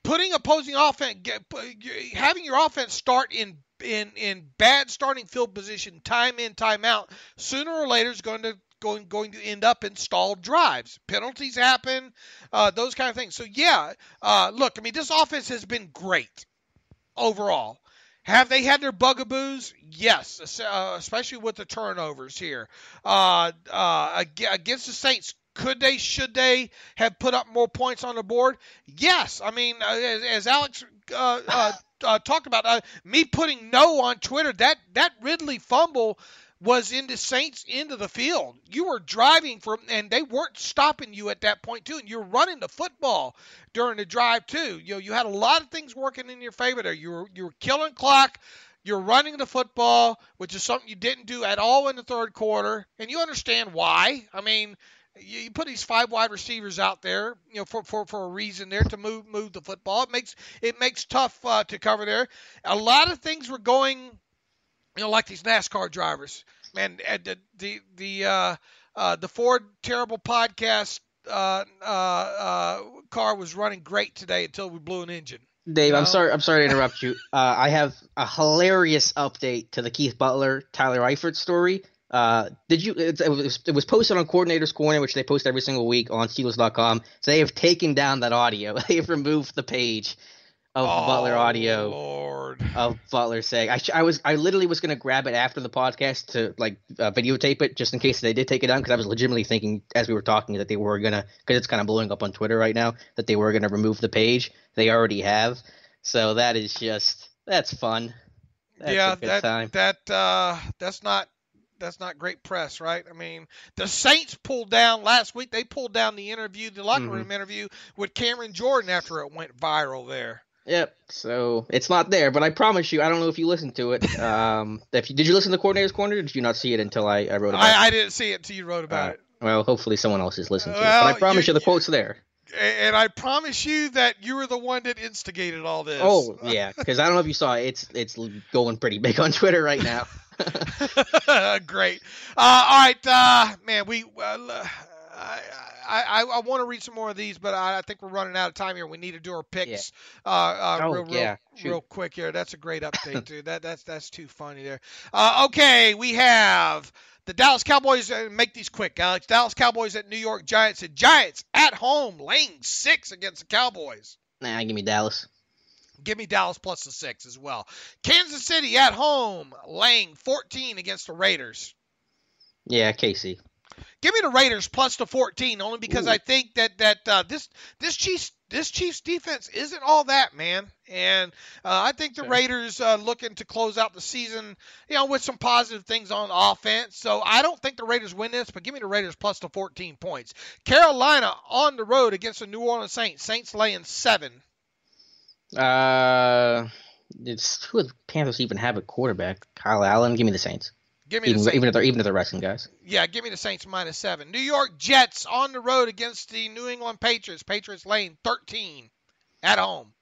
putting opposing offense, having your offense start in bad starting field position time in, time out, sooner or later is going to end up in stalled drives. Penalties happen, those kind of things. So yeah, look, I mean, this offense has been great overall. Have they had their bugaboos? Yes, especially with the turnovers here. Against the Saints, should they have put up more points on the board? Yes. I mean, as Alex talked about, me putting no on Twitter, that Ridley fumble was in the Saints into the field. You were driving and they weren't stopping you at that point too, and you're running the football during the drive too. You know, you had a lot of things working in your favor there. You were killing clock. You're running the football, which is something you didn't do at all in the third quarter, and you understand why. I mean, you put these 5 wide receivers out there, you know, for a reason there to move the football. It makes tough to cover there. A lot of things were going, you know, like these NASCAR drivers. Man, the Ford Terrible Podcast car was running great today until we blew an engine. Dave, I'm sorry to interrupt you. I have a hilarious update to the Keith Butler, Tyler Eifert story. It was posted on Coordinator's Corner, which they post every single week on Steelers.com. So they have taken down that audio. They have removed the page of Butler audio. Lord. Of Butler saying, I literally was going to grab it after the podcast to videotape it just in case they did take it down, because I was legitimately thinking as we were talking that they were going to, because it's kind of blowing up on Twitter right now, that they were going to remove the page. They already have. So that's fun. That's a good time. That's not great press, right? I mean, the Saints pulled down last week. They pulled down the locker room interview with Cameron Jordan after it went viral there. Yep. So it's not there, but I promise you, I don't know if you listened to it. Did you listen to Coordinator's Corner? Or did you not see it until I wrote about it? I didn't see it until you wrote about it. Well, hopefully someone else has listened to it. But I promise you, the quote's there. And I promise you that you were the one that instigated all this. Oh yeah, because I don't know if you saw it. It's going pretty big on Twitter right now. Great. All right, man. I want to read some more of these, but I think we're running out of time here. We need to do our picks real quick here. That's a great update, dude. That's too funny there. Okay, we have the Dallas Cowboys. Make these quick, Alex. Dallas Cowboys at New York Giants. And Giants at home, laying 6 against the Cowboys. Nah, give me Dallas. Give me Dallas plus the 6 as well. Kansas City at home, laying 14 against the Raiders. Yeah, KC. Give me the Raiders plus the 14, only because I think that this Chiefs defense isn't all that, man. And I think the Raiders looking to close out the season, with some positive things on offense. So I don't think the Raiders win this, but give me the Raiders plus the 14 points. Carolina on the road against the New Orleans Saints. Saints laying 7. It's who the Panthers even have a quarterback? Kyle Allen. Give me the Saints. Give me the Saints. Even if they're resting guys. Yeah, give me the Saints minus 7. New York Jets on the road against the New England Patriots. Patriots laying 13 at home.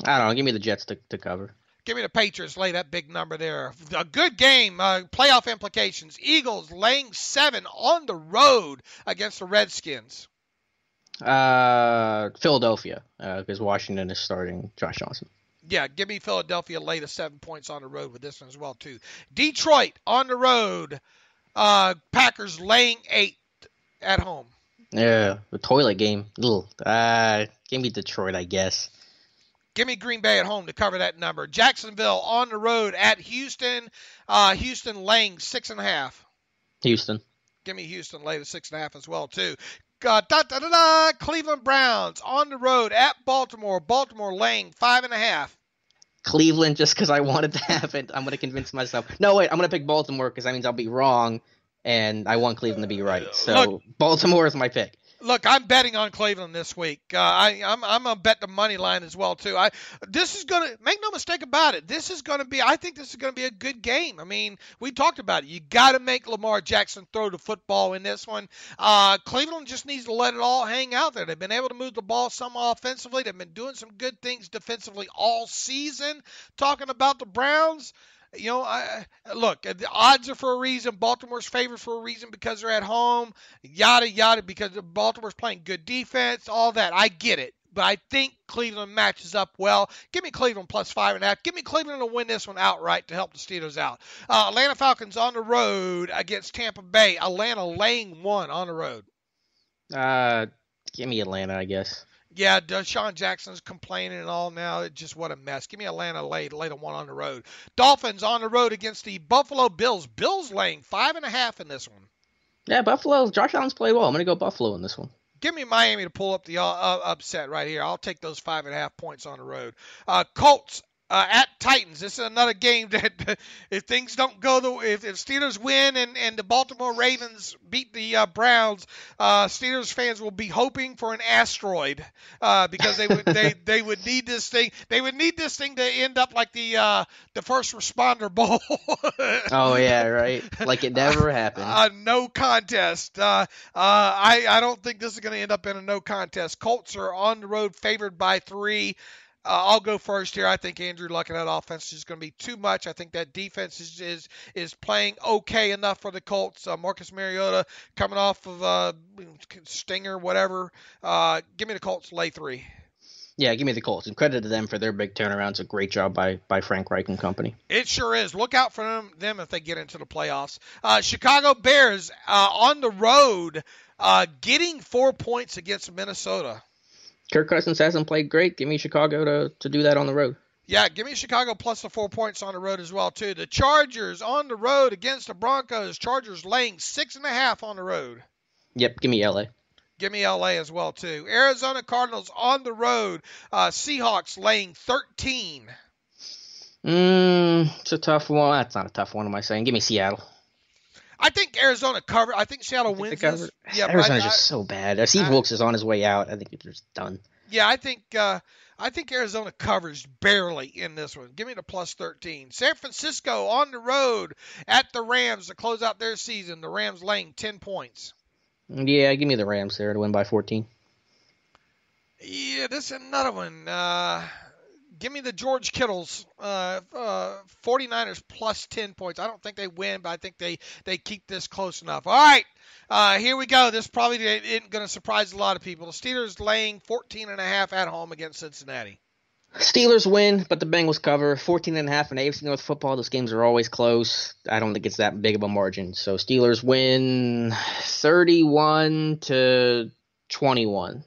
I don't know. Give me the Jets to cover. Give me the Patriots. Lay that big number there. A good game. Playoff implications. Eagles laying 7 on the road against the Redskins. Philadelphia, because Washington is starting Josh Johnson. Yeah, give me Philadelphia lay the 7 points on the road with this one as well, too. Detroit on the road. Packers laying 8 at home. Yeah, the toilet game. Give me Detroit, I guess. Give me Green Bay at home to cover that number. Jacksonville on the road at Houston. Houston laying 6.5. Houston. Give me Houston lay the 6.5 as well, too. Cleveland Browns on the road at Baltimore. Baltimore laying 5.5. Cleveland, just because I wanted to have it. I'm going to convince myself. No, wait, I'm going to pick Baltimore because that means I'll be wrong, and I want Cleveland to be right. So Baltimore is my pick. Look, I'm betting on Cleveland this week. I'm gonna bet the money line as well too. This is gonna make no mistake about it. I think this is gonna be a good game. I mean, we talked about it. You got to make Lamar Jackson throw the football in this one. Cleveland just needs to let it all hang out there. They've been able to move the ball some offensively. They've been doing some good things defensively all season. Talking about the Browns. Look, the odds are for a reason. Baltimore's favored for a reason because they're at home, yada, yada, because Baltimore's playing good defense, all that. I get it. But I think Cleveland matches up well. Give me Cleveland plus 5.5. Give me Cleveland to win this one outright to help the Steelers out. Atlanta Falcons on the road against Tampa Bay. Atlanta laying 1 on the road. Give me Atlanta, I guess. Yeah, Deshaun Jackson's complaining and all now. Just what a mess. Give me Atlanta lay the 1 on the road. Dolphins on the road against the Buffalo Bills. Bills laying 5.5 in this one. Yeah, Buffalo. Josh Allen's played well. I'm going to go Buffalo in this one. Give me Miami to pull up the upset right here. I'll take those 5.5 points on the road. Colts at Titans. This is another game that if things don't go if Steelers win and the Baltimore Ravens beat the Browns, Steelers fans will be hoping for an asteroid because they would need this thing. They would need this thing to end up like the First Responder Bowl. Oh yeah, right. Like it never happened. No contest. I don't think this is going to end up in a no contest. Colts are on the road, favored by 3. I'll go first here. I think Andrew Luck and that offense is going to be too much. I think that defense is playing okay enough for the Colts. Marcus Mariota coming off of stinger, whatever. Give me the Colts, lay 3. Yeah, give me the Colts. And credit to them for their big turnaround. It's a great job by Frank Reich and company. It sure is. Look out for them if they get into the playoffs. Chicago Bears on the road getting 4 points against Minnesota. Kirk Cousins hasn't played great. Give me Chicago to do that on the road. Yeah, give me Chicago plus the 4 points on the road as well, too. The Chargers on the road against the Broncos. Chargers laying 6.5 on the road. Yep, give me LA. Give me LA as well, too. Arizona Cardinals on the road. Seahawks laying 13. It's a tough one. That's not a tough one, am I saying? Give me Seattle. I think Arizona covered. I think Seattle wins this. Yeah, Arizona's just so bad. Steve Wilkes is on his way out. I think it's just done. Yeah, I think Arizona covers barely in this one. Give me the plus 13. San Francisco on the road at the Rams to close out their season. The Rams laying 10 points. Yeah, give me the Rams there to win by 14. Yeah, this is another one. Give me the George Kittles, 49ers plus 10 points. I don't think they win, but I think they keep this close enough. All right, here we go. This probably isn't going to surprise a lot of people. The Steelers laying 14.5 at home against Cincinnati. Steelers win, but the Bengals cover 14.5 in AFC North football. Those games are always close. I don't think it's that big of a margin. So Steelers win 31-21.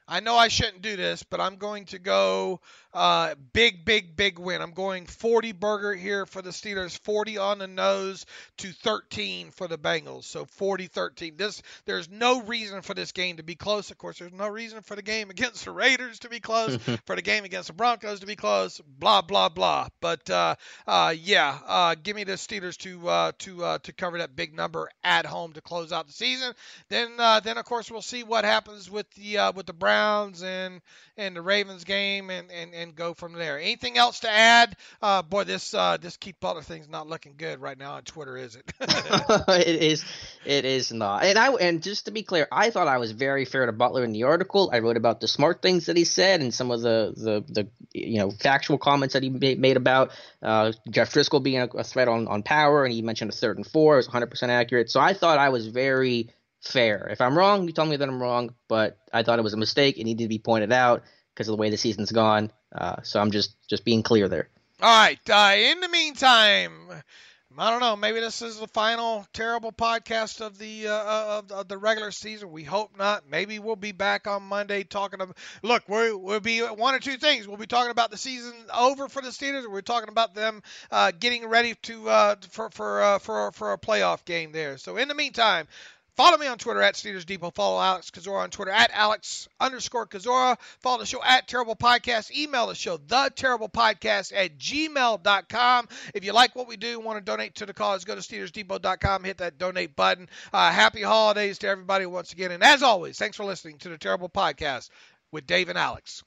I know I shouldn't do this, but I'm going to go big win. I'm going 40 burger here for the Steelers, 40 on the nose to 13 for the Bengals. So 40-13. There's no reason for this game to be close. Of course, there's no reason for the game against the Raiders to be close, for the game against the Broncos to be close, blah, blah, blah. But, give me the Steelers to cover that big number at home to close out the season. Then of course, we'll see what happens with the Browns and the Ravens game and go from there. Anything else to add? Boy, this Keith Butler thing's not looking good right now on Twitter, is it? It is not. And just to be clear, I thought I was very fair to Butler in the article. I wrote about the smart things that he said and some of the factual comments that he made about Jeff Driscoll being a threat on power, and he mentioned a 3rd and 4. It was 100% accurate. So I thought I was very fair. If I'm wrong, you tell me that I'm wrong, but I thought it was a mistake. It needed to be pointed out because of the way the season's gone. So I'm just being clear there. All right. In the meantime, I don't know. Maybe this is the final terrible podcast of the regular season. We hope not. Maybe we'll be back on Monday talking about. Look, we'll be one or two things. We'll be talking about the season over for the Steelers. We're talking about them getting ready for a playoff game there. So in the meantime, follow me on Twitter at Steelers Depot. Follow Alex Kozora on Twitter at Alex_Kozora. Follow the show at Terrible Podcast. Email the show, theterriblepodcast@gmail.com. If you like what we do and want to donate to the cause, go to SteelersDepot.com, hit that donate button. Happy holidays to everybody once again. And as always, thanks for listening to the Terrible Podcast with Dave and Alex.